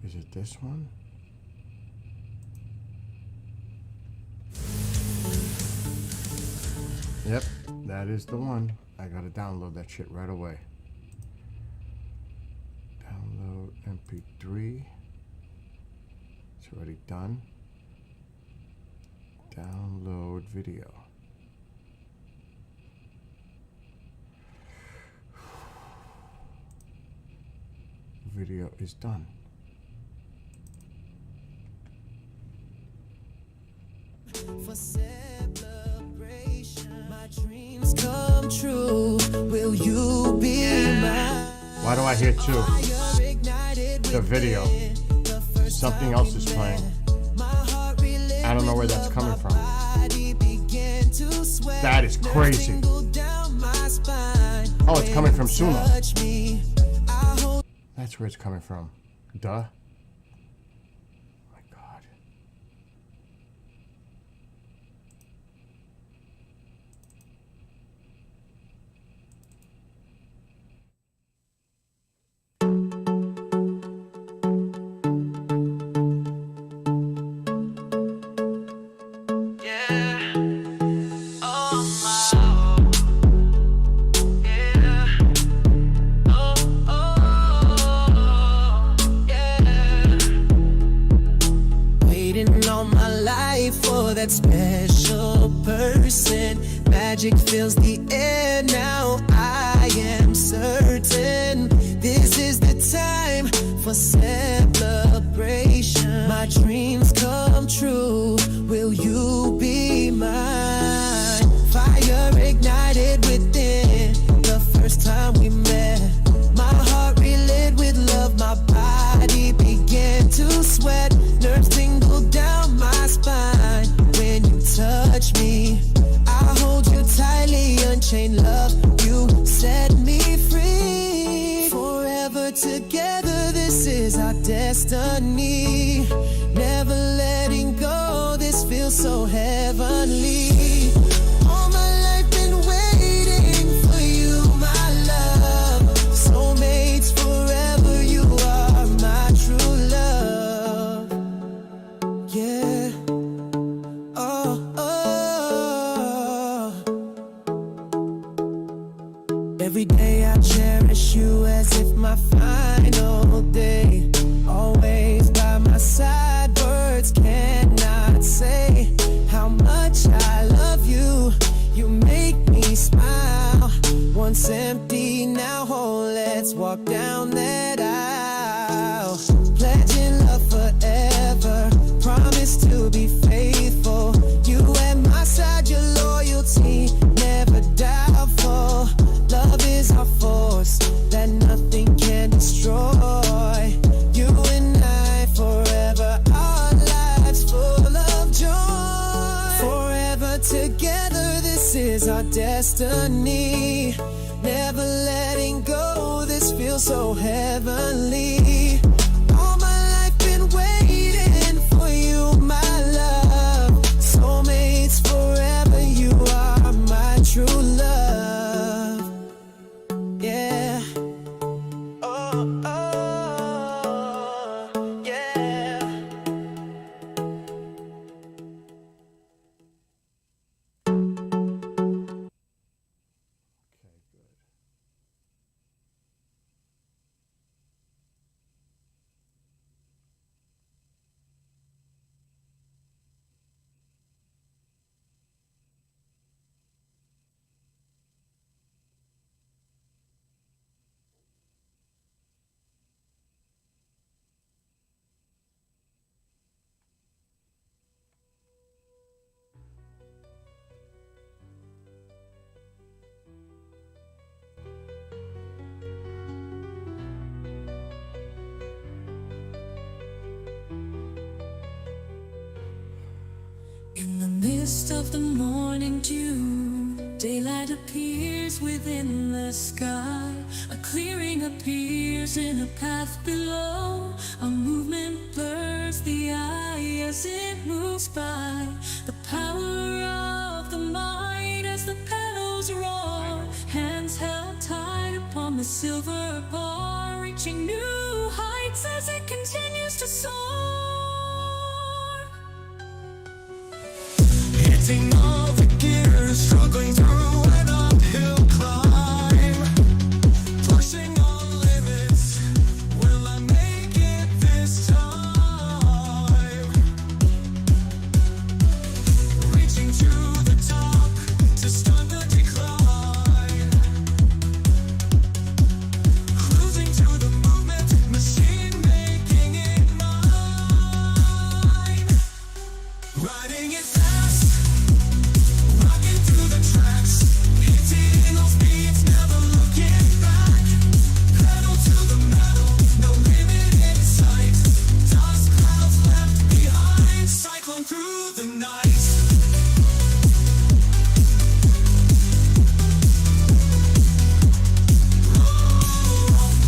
Is it this one? Yep, that is the one. I gotta download that shit right away. Download MP3. It's already done. Download video. Video is done. For celebration, my dreams come true. Will you be mine? Why do I hear two? The video. Something else is playing. I don't know where that's coming from. That is crazy. Oh, it's coming from Suno. That's where it's coming from. Duh. My God. That special person, magic fills the air now. I am certain this is the time for celebration. My dreams come true. Will you be mine? Fire ignited within the first time we met. My heart relit with love. My body began to sweat. Nerves tingled down my spine. When you touch me, I hold you tightly, unchained love, you set me free. Forever together, this is our destiny. Never letting go, this feels so heavenly. All my life been waiting for you, my love. Soulmates forever, you are my true love. Yeah. Every day I cherish you as if my final day. Always by my side, words cannot say how much I love you. You make me smile. Once empty, now whole. Let's walk down that aisle. Pledging love forever. Promise to be faithful. You at my side, your loyalty never doubtful. Love is our force that nothing can destroy. You and I forever, our lives full of joy. Forever together, this is our destiny. Never letting go, this feels so heavenly. All my life been waiting for you, my love. mist of the morning dew. Daylight appears within the sky. A clearing appears in a path below. A movement blurs the eye as it moves by. The power of the mind as the petals roar. Hands held tight upon the silver bar, reaching new heights as it continues to soar. Hitting all the gears, struggling through an uphill climb. Pushing all limits, will I make it this time? Reaching to the top to start the decline. Cruising to the movement, machine making it mine. Riding it fast, rocking through the tracks, hitting those beats, never looking back. Pedal to the metal, no limit in sight. Dust clouds left behind, cyclone through the night.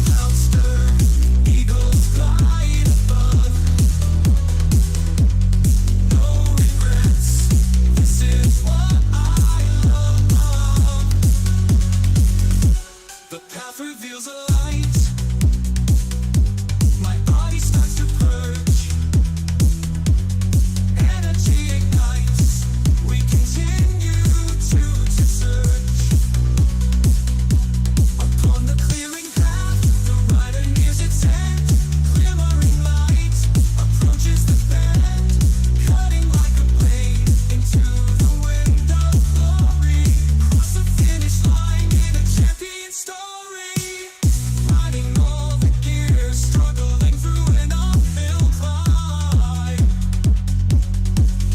Clouds stir, eagles glide above. No regrets, this is what I love. The path reveals a light. My body starts to purge. Energy ignites. We continue to search. Upon the clearing path, the rider nears its end. Glimmering light approaches the bend, cutting like a blade into the wind of glory. Cross the finish line in a champion story. Riding all the gears, struggling through an uphill climb.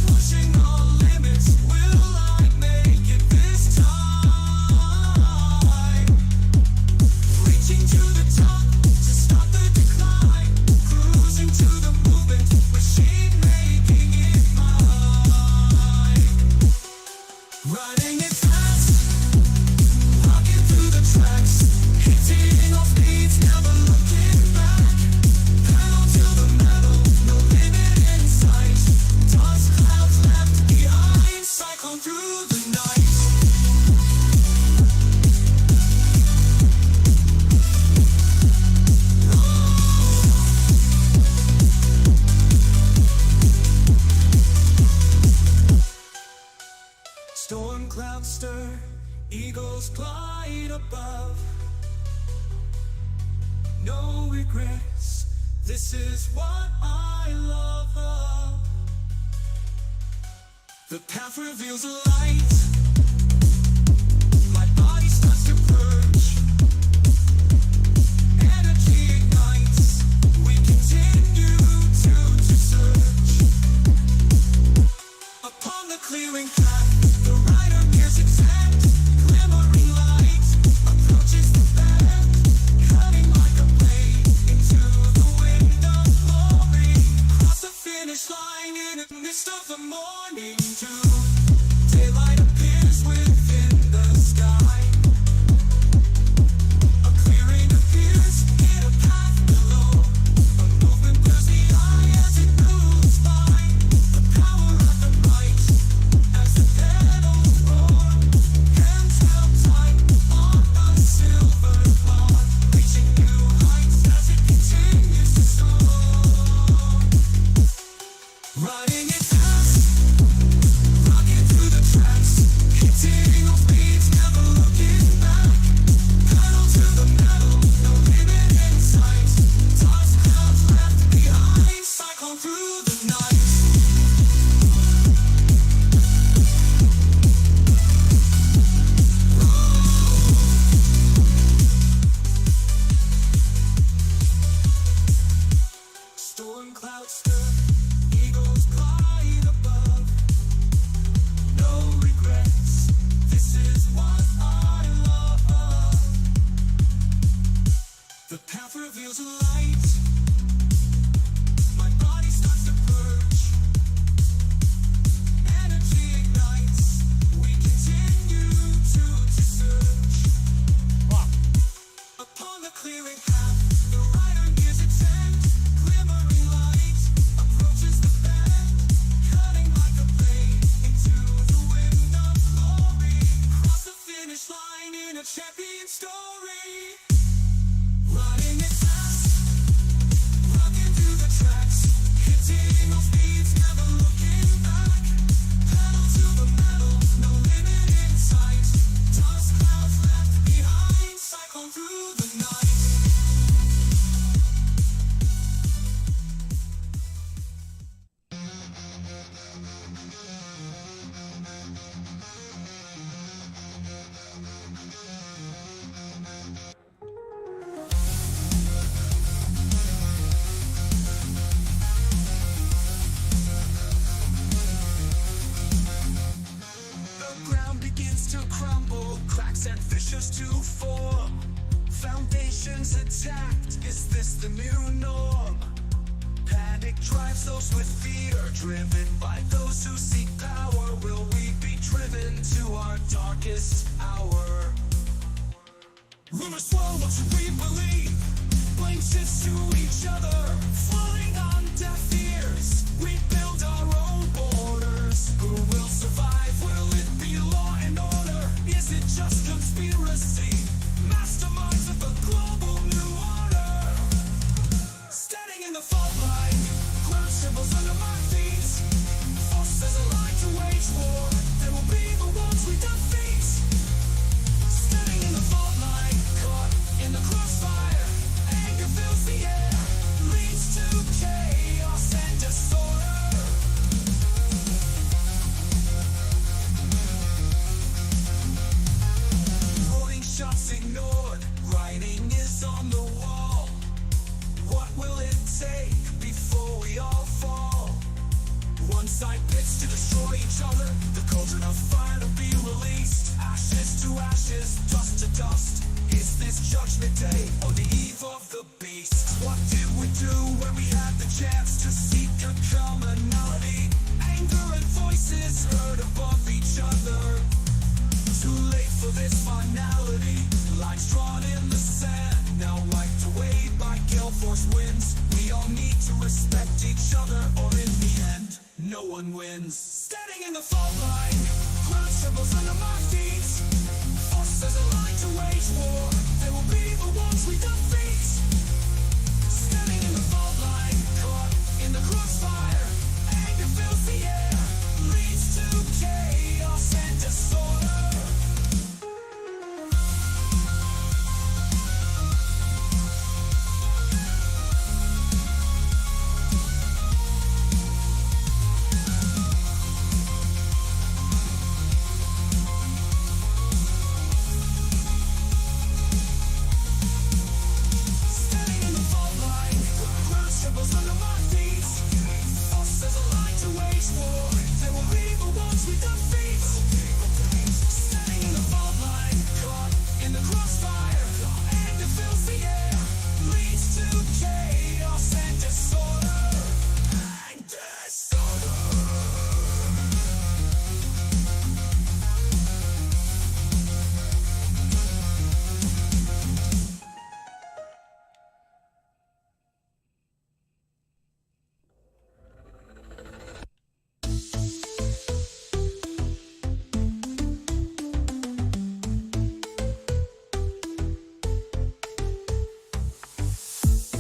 Pushing all limits, will I make it this time? Reaching to the top to stop the decline. Cruising to the movement, machine making it mine. Riding it fast, rocking through the tracks, hitting off beats, never looking back. Pedal to the metal, no limit in sight. Dust clouds left behind, cyclone through the night. Storm clouds stir, eagles glide above. No regrets, this is what I love. The path reveals a light. My body starts to purge. Energy ignites. We continue to search. Upon the clearing path, the rider nears its end. Glimmering light approaches the bend, cutting like a blade into the wind of glory. Cross the finish line in a mist of the morning dew. Daylight appears within the sky. A clearing appears in a path below. A movement blurs the eye as it moves by. The power of the might as the pedals roar. Hands held tight on the silver bar, reaching new heights as it continues to soar. Riding it fast, rocking through the tracks, hitting off beats, never looking back. Pedal to the metal, no limit in sight. Dust clouds left behind, cyclone through the night. Storm clouds stir, eagles glide above. No regrets, this is what I love. The path reveals a light. My body starts to purge. Energy ignites. drives those with fear, driven by those who seek power. Will we be driven to our darkest hour? Rumors swirl, what should we believe? Blame shifts to each other, falling on deaf ears. We build our own borders. Who will survive? Will it be law and order? Is it just conspiracy? Masterminds of the global new order. Standing in the fault line, ground trembles under my feet. Forces aligned to wage war. They will be the ones we defeat. Standing in the fault line, caught in the crossfire. Anger fills the air, leads to chaos and disorder. Voting shots ignored, writing is on the wall. What will it take before we all fall? One side pits to destroy each other, the cauldron of fire to be released. Ashes to ashes, dust to dust. Is this judgment day or the eve of the beast? What did we do when we had the chance to seek a commonality? Anger and voices heard above each other. Too late for this finality. Lines drawn in the sand, now wiped away by gale force winds. We all need to respect each other, or in the end, no one wins. Standing in the fault line, ground trembles under my feet. Forces aligned to wage war. They will be the ones we defeat. Standing in the fault line, caught in the crossfire. Anger fills the air, leads to chaos and disorder. Standing in the fault line, ground trembles under my feet. Forces aligned to wage war. They will be the ones we defeat. Standing in the fault line, caught in the crossfire. Anger fills the air, leads to chaos and disorder. And disorder.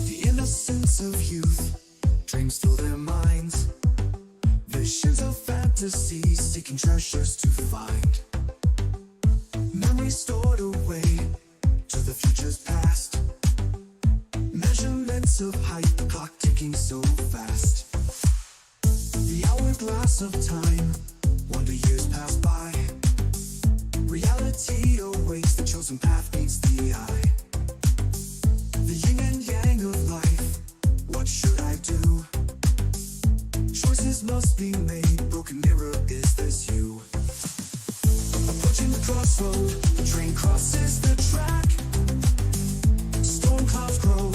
The innocence of youth, dreams fill their minds. Visions of fantasy, seeking treasures to find. Memories stored away to the future's past. Measurements of height, the clock ticking so fast. The hourglass of time, wonder years pass by. Reality awaits, the chosen path meets the eye. The yin and yang of life, what should I do? Choices must be made, broken mirror, is this you? Approaching the crossroad, the train crosses the track. Storm clouds grow,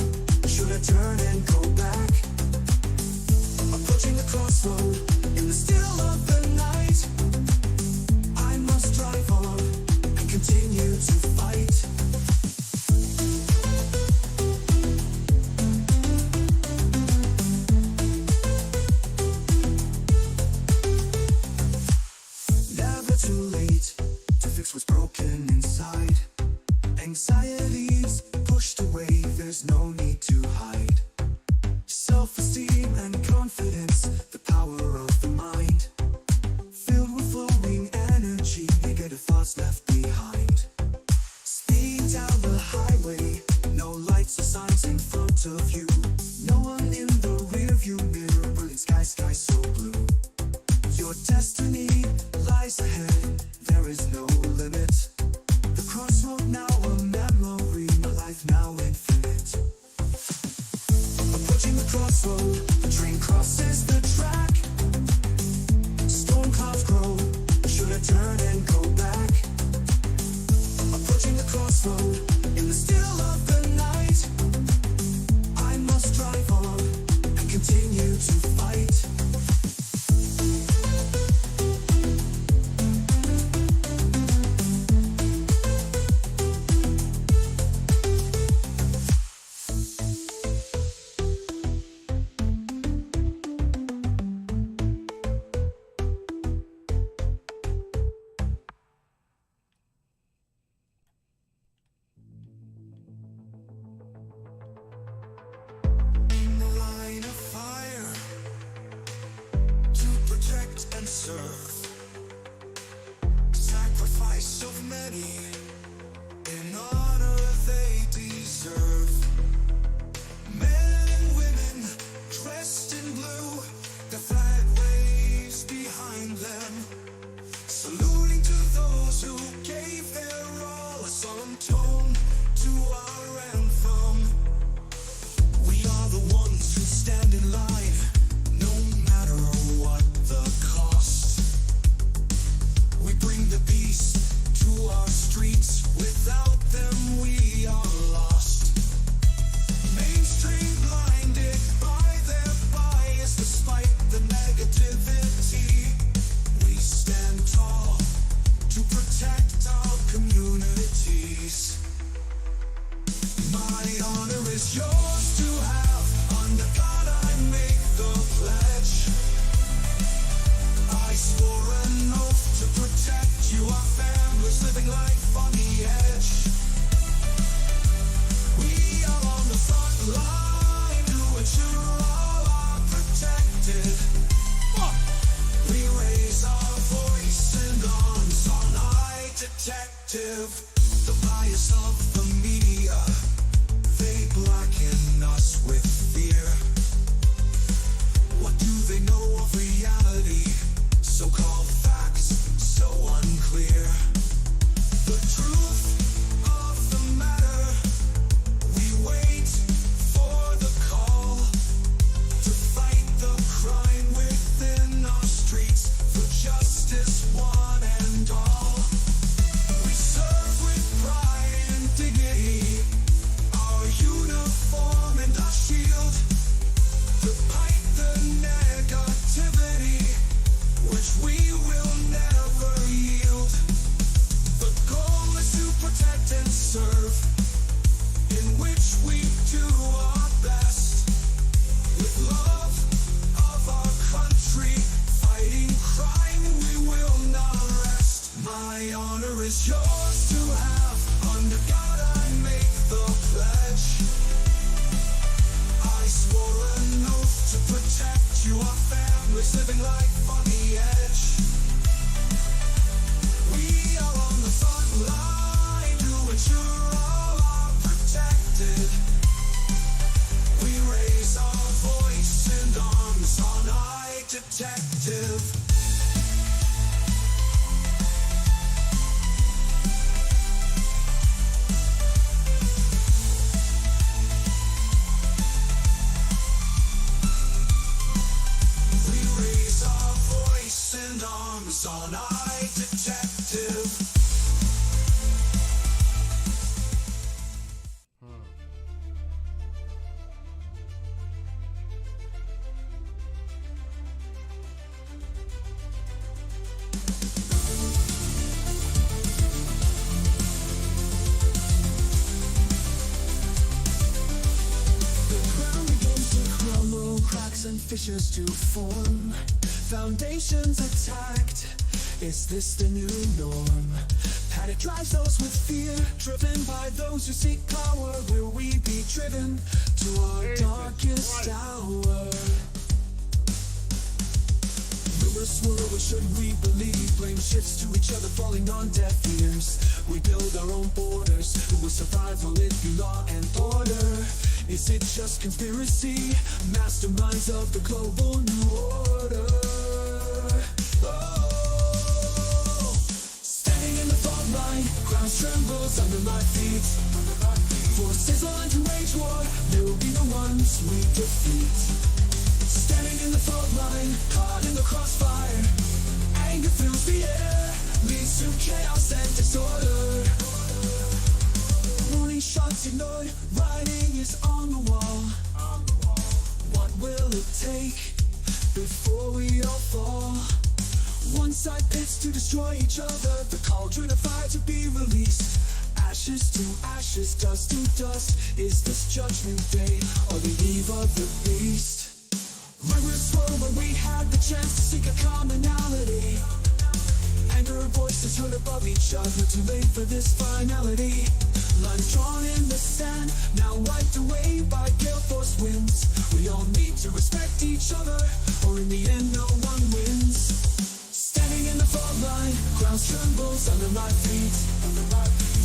should I turn and go back? Approaching the crossroad, in the still of the night. I must drive on and continue to fight. Never too late to fix what's broken inside. Anxieties pushed away, there's no need to hide. Self-esteem and confidence, the power of the mind. Filled with flowing energy, negative thoughts left behind. Speed down the highway, no lights or signs in front of you. No one in the rearview mirror, brilliant sky so blue. Your destiny lies ahead, there is no limit. The crossroad now a memory, my life now infinite. Approaching the crossroad, the train crosses the track. Storm clouds grow, should I turn and go back? Approaching the crossroad, in the still of the night. I must drive on and continue to yours to have. Under God I make the pledge. I swore an oath to protect you, our families living life on the edge. We are on the front line to ensure all are protected. We raise our voice and arms on eye detective. We raise our voice and arms on eye detective. The ground begins to crumble, cracks and fissures to form. Foundations attacked. Is this the new norm? Panic drives those with fear, driven by those who seek power. Will we be driven to our darkest hour? Rumors swirl, what should we believe? Blame shifts to each other, falling on deaf ears. We build our own borders. Who will survive? Will it be law and order? Is it just conspiracy? Masterminds of the global new order. Oh, standing in the front line, ground trembles under my feet. Forces on to wage war, they will be the ones we defeat. Standing in the front line, caught in the crossfire. Anger fills the air, leads to chaos and disorder. Warning shots ignored, writing is on the wall. What will it take before we all fall? One side pits to destroy each other, the cauldron of fire to be released. Ashes to ashes, dust to dust. Is this judgment day or the eve of the beast? Rivers swirl when we had the chance to seek a commonality. Anger voices heard above each other, too late for this finality. Lines drawn in the sand, now wiped away by gale force winds. We all need to respect each other, or in the end no one wins. Standing in the front line, ground trembles under my feet.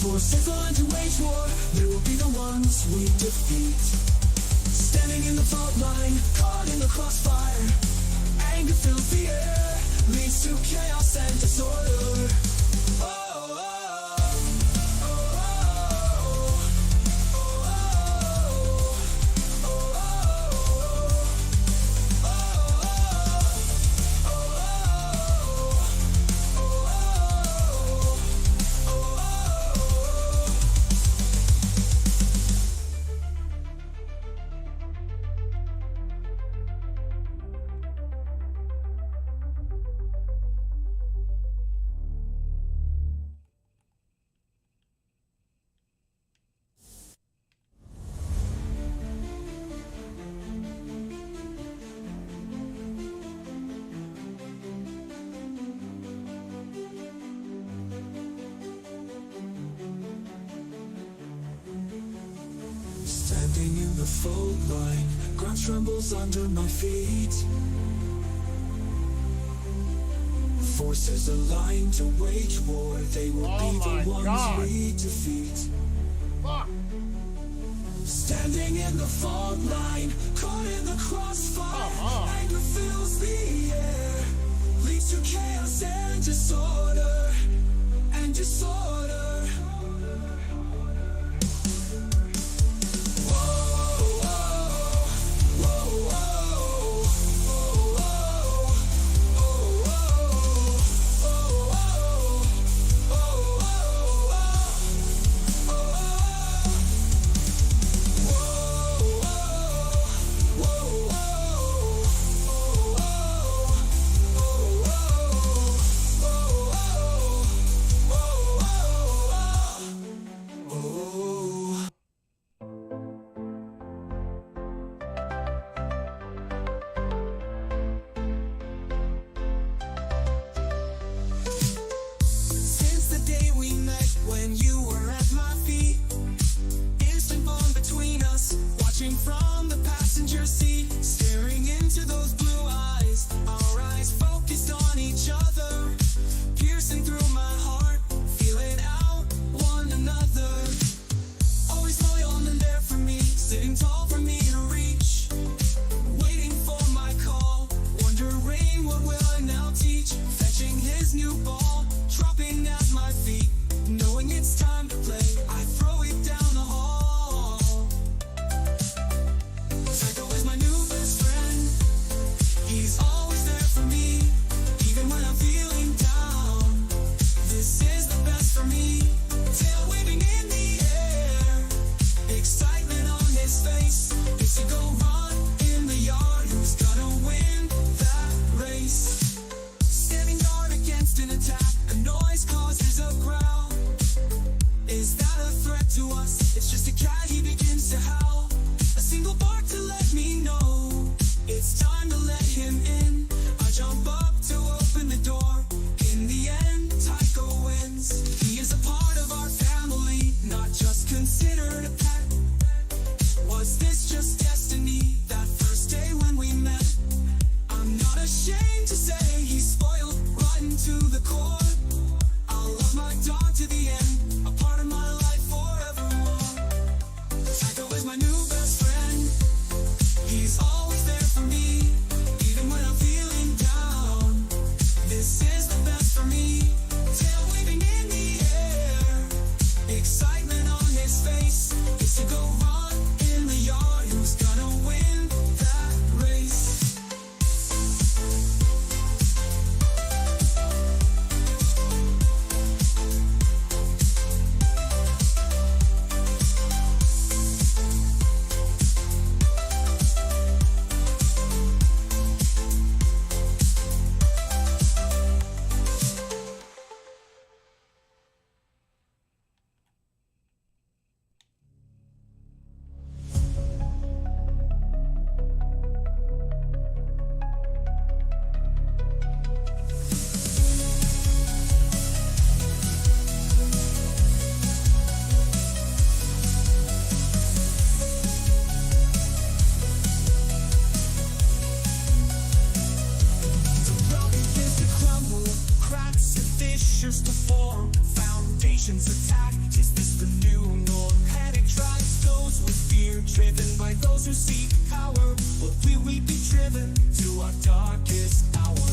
Forces on to wage war, they will be the ones we defeat. Standing in the front line, caught in the crossfire. Anger fills the air, leads to chaos and disorder. Oh, oh, oh, oh, oh, Standing in the fault line, ground trembles under my feet. Forces aligned to wage war, they will be the ones we defeat. Standing in the fault line, caught in the crossfire. Anger fills the air, leads to chaos and disorder. And disorder. nothing to say. He's spoiled, rotten to the core. I'll love my dog to the end, a part of my life forevermore. Taco is my new best friend. He's always there for me, even when I'm feeling down. This is the best for me. Tail waving in the air, excitement on his face. It's to go run in the yard. Who's gonna win that race? To form, foundations attack. Is this the new norm? Panic drives those with fear, driven by those who seek power. Will we be driven to our darkest hour?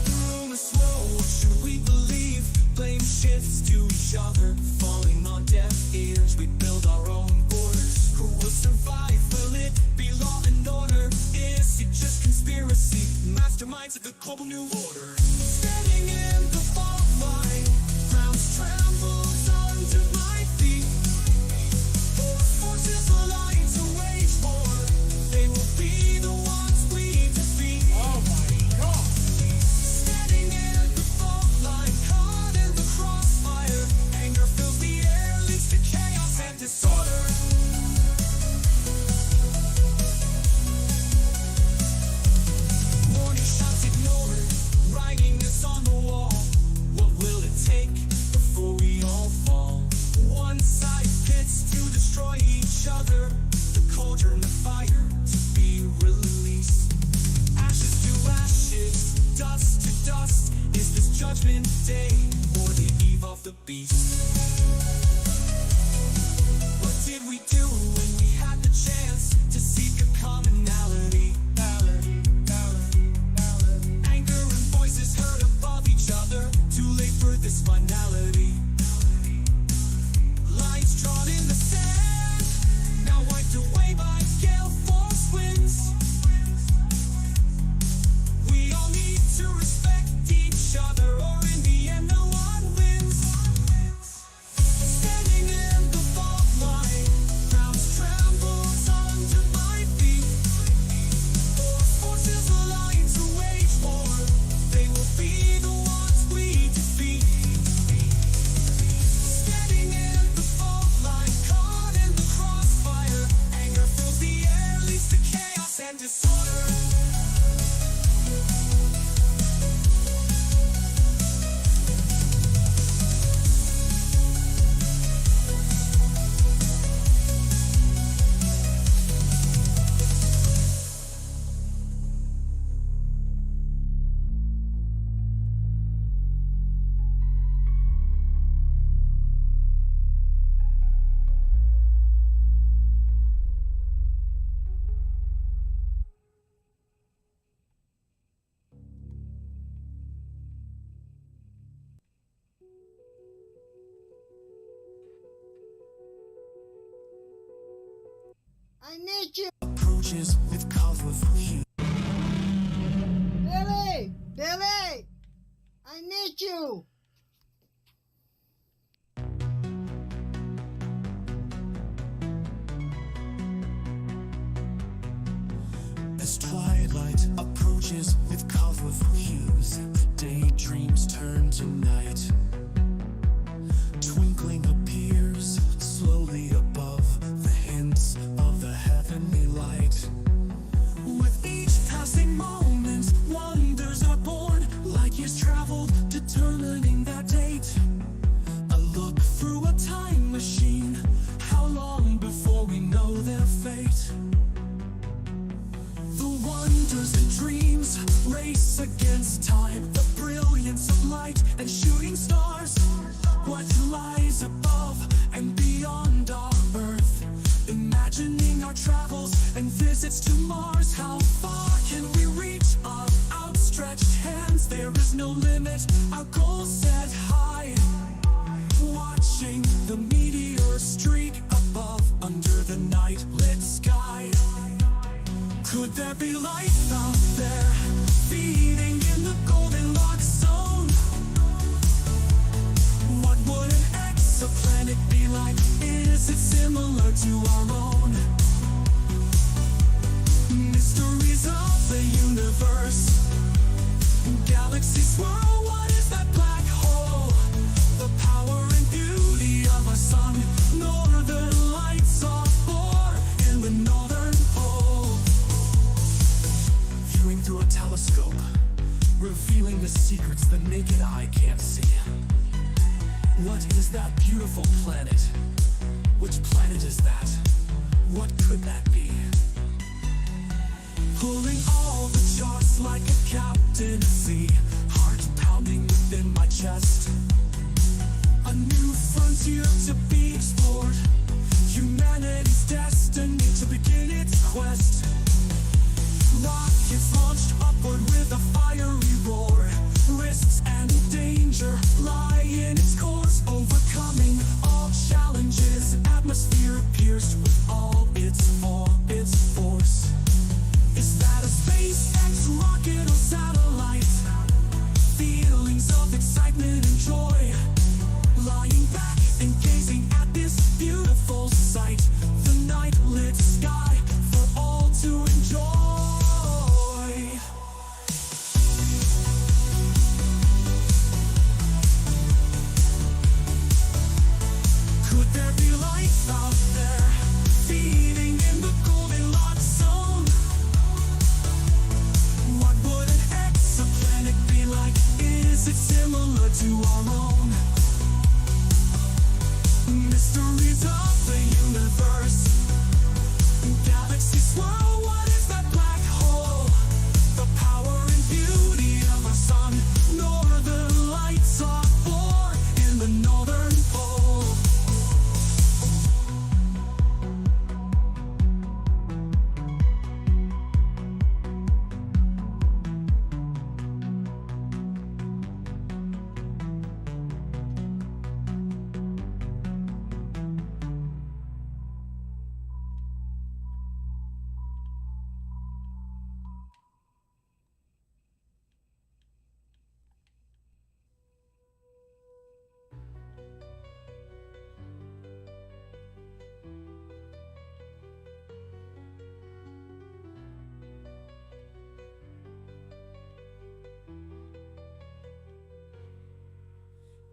The room is slow, what should we believe? Blame shifts to each other, falling on deaf ears. We build our own borders. Who will survive? Will it be law and order? Is it just conspiracy? Masterminds of the global new order. Standing in the fault line, grounds trembles under my feet. Forces align to wage war. They will be the ones we defeat. Oh my God! Standing in the fault line, caught in the crossfire. Anger fills the air, leads to chaos and disorder. Warning shots ignored, writing is on the wall. What will it take before we all fall? One side pits to destroy each other, the cauldron of fire to be released. Ashes to ashes, dust to dust. Is this judgment day or the eve of the beast? What did we do when we had the chance to seek a commonality? Anger and voices heard above each other. Too late for this finality. Lines drawn in the sand, now wiped away by gale force winds. We all need to respect each other, or in the end no one wins. Standing in the fault line, grounds trembles under my feet. Forces align to wage war. They will be the ones we defeat. Standing in the fault line, caught in the crossfire. Anger fills the air, leads to chaos and disorder. I need you. Approaches with colorful hue. Billy! Billy! I need you. As twilight approaches with colorful hues, daydreams turn to night. Twinkling appears slowly above the hints of the heavenly light. With each passing moment, wonders are born, like years traveled, determining that date. A look through a time machine, how long before we know their fate? The monsters and dreams race against time. The brilliance of light and shooting stars. What lies above and beyond our Earth? Imagining our travels and visits to Mars. How far can we reach our outstretched hands? There is no limit, our goals set high. Watching the meteor streak above under the night-lit sky. Could there be life out there, feeding in the Goldilocks zone? What would an exoplanet be like? Is it similar to our own? Mysteries of the universe. Galaxies swirl, what is that black hole? The power and beauty of our sun. Northern lights are born in the northern pole. Viewing through a telescope, revealing the secrets the naked eye can't see. What is that beautiful planet? Which planet is that? What could that be? Pulling all the charts like a captain at sea. Heart pounding within my chest. A new frontier to be explored. Humanity's destiny to begin its quest. Rockets launched upward with a fiery roar. Risks and danger lie in its course. Overcoming all challenges. Atmosphere pierced with all its force. Is that a SpaceX rocket or satellite? Feelings of excitement and joy. Lying back and gazing at this beautiful sight. The night-lit sky for all to enjoy. Could there be life out there, feeding in the Goldilocks zone? What would an exoplanet be like? Is it similar to our own? Mysteries of the universe. Galaxies swirl, what is that black hole? The power and beauty of our sun. Northern lights are born in the northern pole.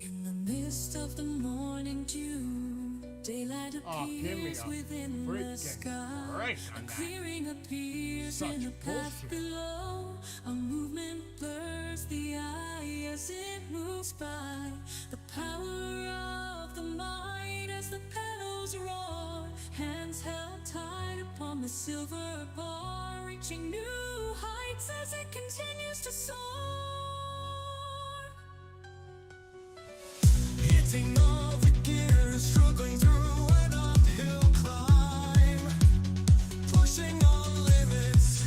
In the mist of the morning dew, daylight Oh, give me appears a within the freaking sky. break A on that. clearing appears Such in the path bullshit. below. A movement blurs the eye as it moves by. The power of the mind as the petals roar. Hands held tight upon the silver bar, reaching new heights as it continues to soar. Hitting all the gears, struggling through an uphill climb. Pushing all limits,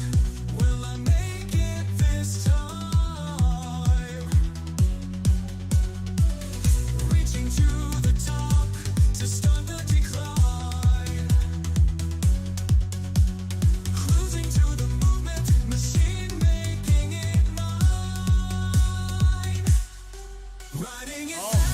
will I make it this time? Reaching to the top to stun the decline. Cruising to the movement, machine making it mine. Riding it fast.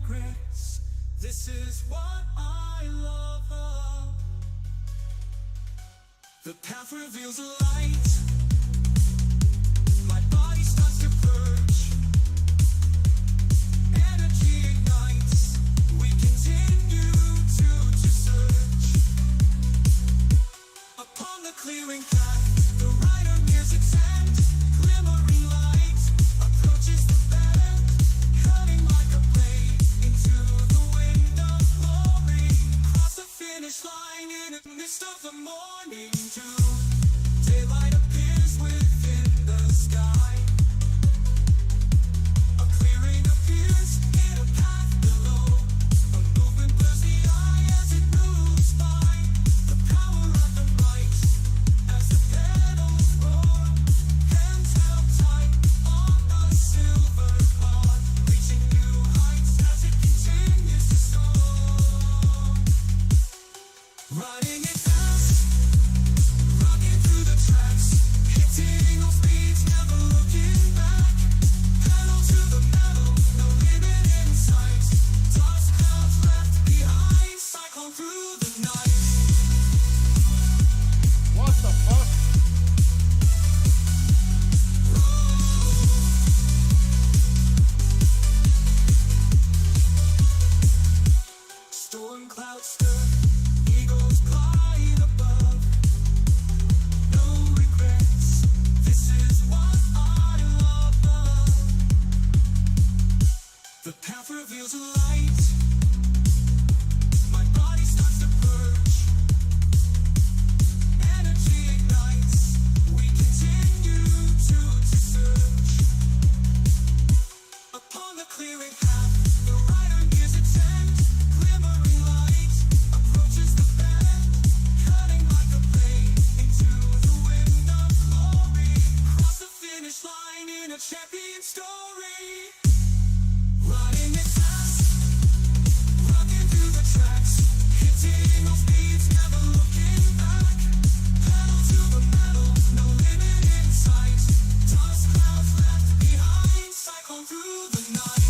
regrets. This is what I love. The path reveals a light. My body starts to purge. Energy ignites. We continue to search. Upon the clearing path, the rider nears its end. Glimmering light approaches the bend, cutting like a blade into the wind of glory. Cross the finish line in the mist of the morning dew. Daylight appears within the sky. A clearing appears in a path below. A movement blurs the eye as it moves by. The power of the light as the petals roar. Hands held tight on a silver cord, reaching new heights as it continues to soar. Riding it fast, rocking through the tracks, hitting all speeds, never looking back. Pedal to the metal, no limit in sight. Dust clouds left behind, cyclone through the night. What the fuck? Storm clouds stir, eagles glide above. No regrets, this is what I love. The path reveals a light. My body starts to purge. Energy ignites. We continue to search. Upon the clearing path, the rider nears its end. Glimmering light approaches the bend, cutting like a blade into the wind of glory. Cross the finish line in a champion story. Riding it fast, rocking through the tracks, hitting all speeds, never looking back. Pedal to the metal, no limit in sight. Dust clouds left behind, cyclone through the night.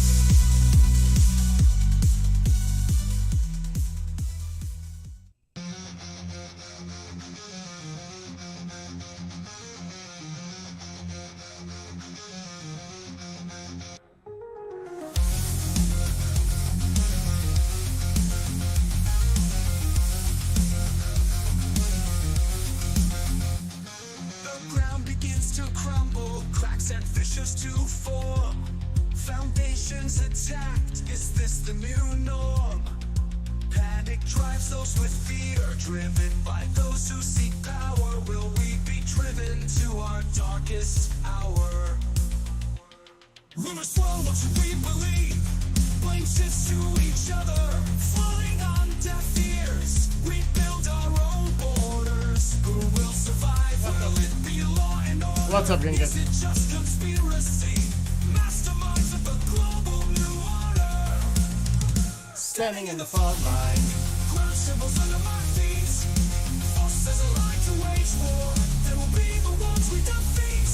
The ground begins to crumble, cracks and fissures to form. Foundations attacked, is this the new norm? Panic drives those with fear, driven by those who seek power. Will we be driven to our darkest hour? Rumors swirl, what should we believe? Blame shifts to each other, falling on deaf ears. We build our own borders. Who will survive? Will it be law and order? What's up, Genghis? Is it just conspiracy? Masterminds of the global new order. Standing in the front line. Ground symbols under my feet. Forces aligned to wage war. They will be the ones we defeat.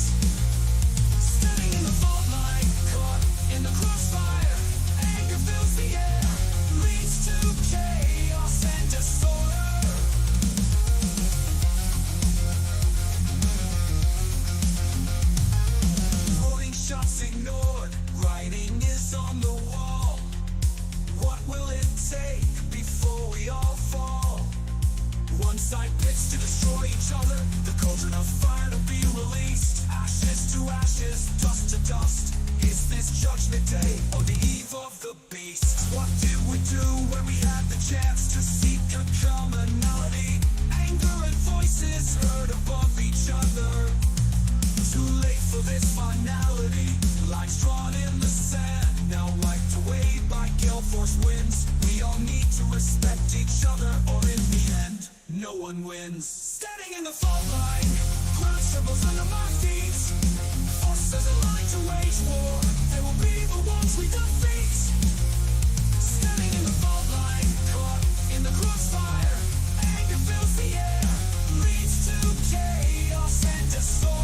Standing in the fault line, caught in the crossfire. Anger fills the air, leads to chaos and disorder. Holding shots ignored, writing is on the wall. What will it take before we all fall? One side pits to destroy each other, the cauldron of fire to be released. Ashes to ashes, dust to dust. Is this judgment day or the eve of the beast? What did we do when we had the chance to seek a commonality? Anger and voices heard above each other. Too late for this finality. Lines drawn in the sand, now wiped away by gale force winds. We all need to respect each other, or in the end, no one wins. Standing in the fault line, ground trembles under my feet. Forces aligned to wage war. They will be the ones we defeat. Standing in the fault line, caught in the crossfire. Anger fills the air, leads to chaos and disorder.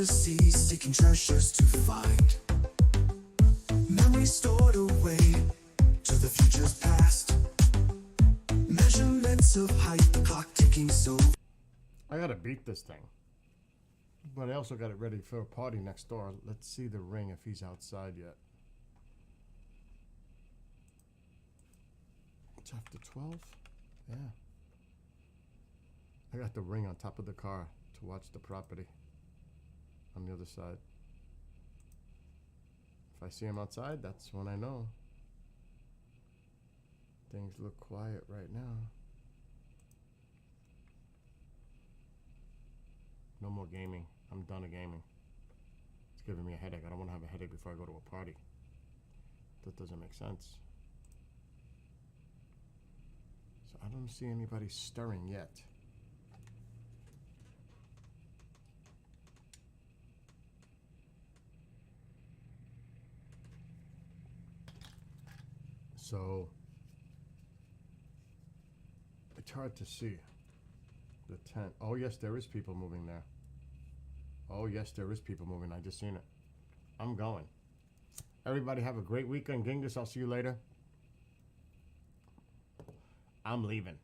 fantasy, seeking treasures to find. Memories stored away to the future's past. Measurements of height, the clock ticking so. I gotta beat this thing. But I also got it ready for a party next door. Let's see the ring if he's outside yet. It's after 12? Yeah. I got the ring on top of the car to watch the property on the other side. If I see him outside, that's when I know. Things look quiet right now. No more gaming. I'm done with gaming. It's giving me a headache. I don't want to have a headache before I go to a party. That doesn't make sense. So I don't see anybody stirring yet. So it's hard to see the tent. Oh yes, there is people moving there. Oh yes, there is people moving. I just seen it. I'm going. Everybody have a great weekend, Genghis. I'll see you later. I'm leaving.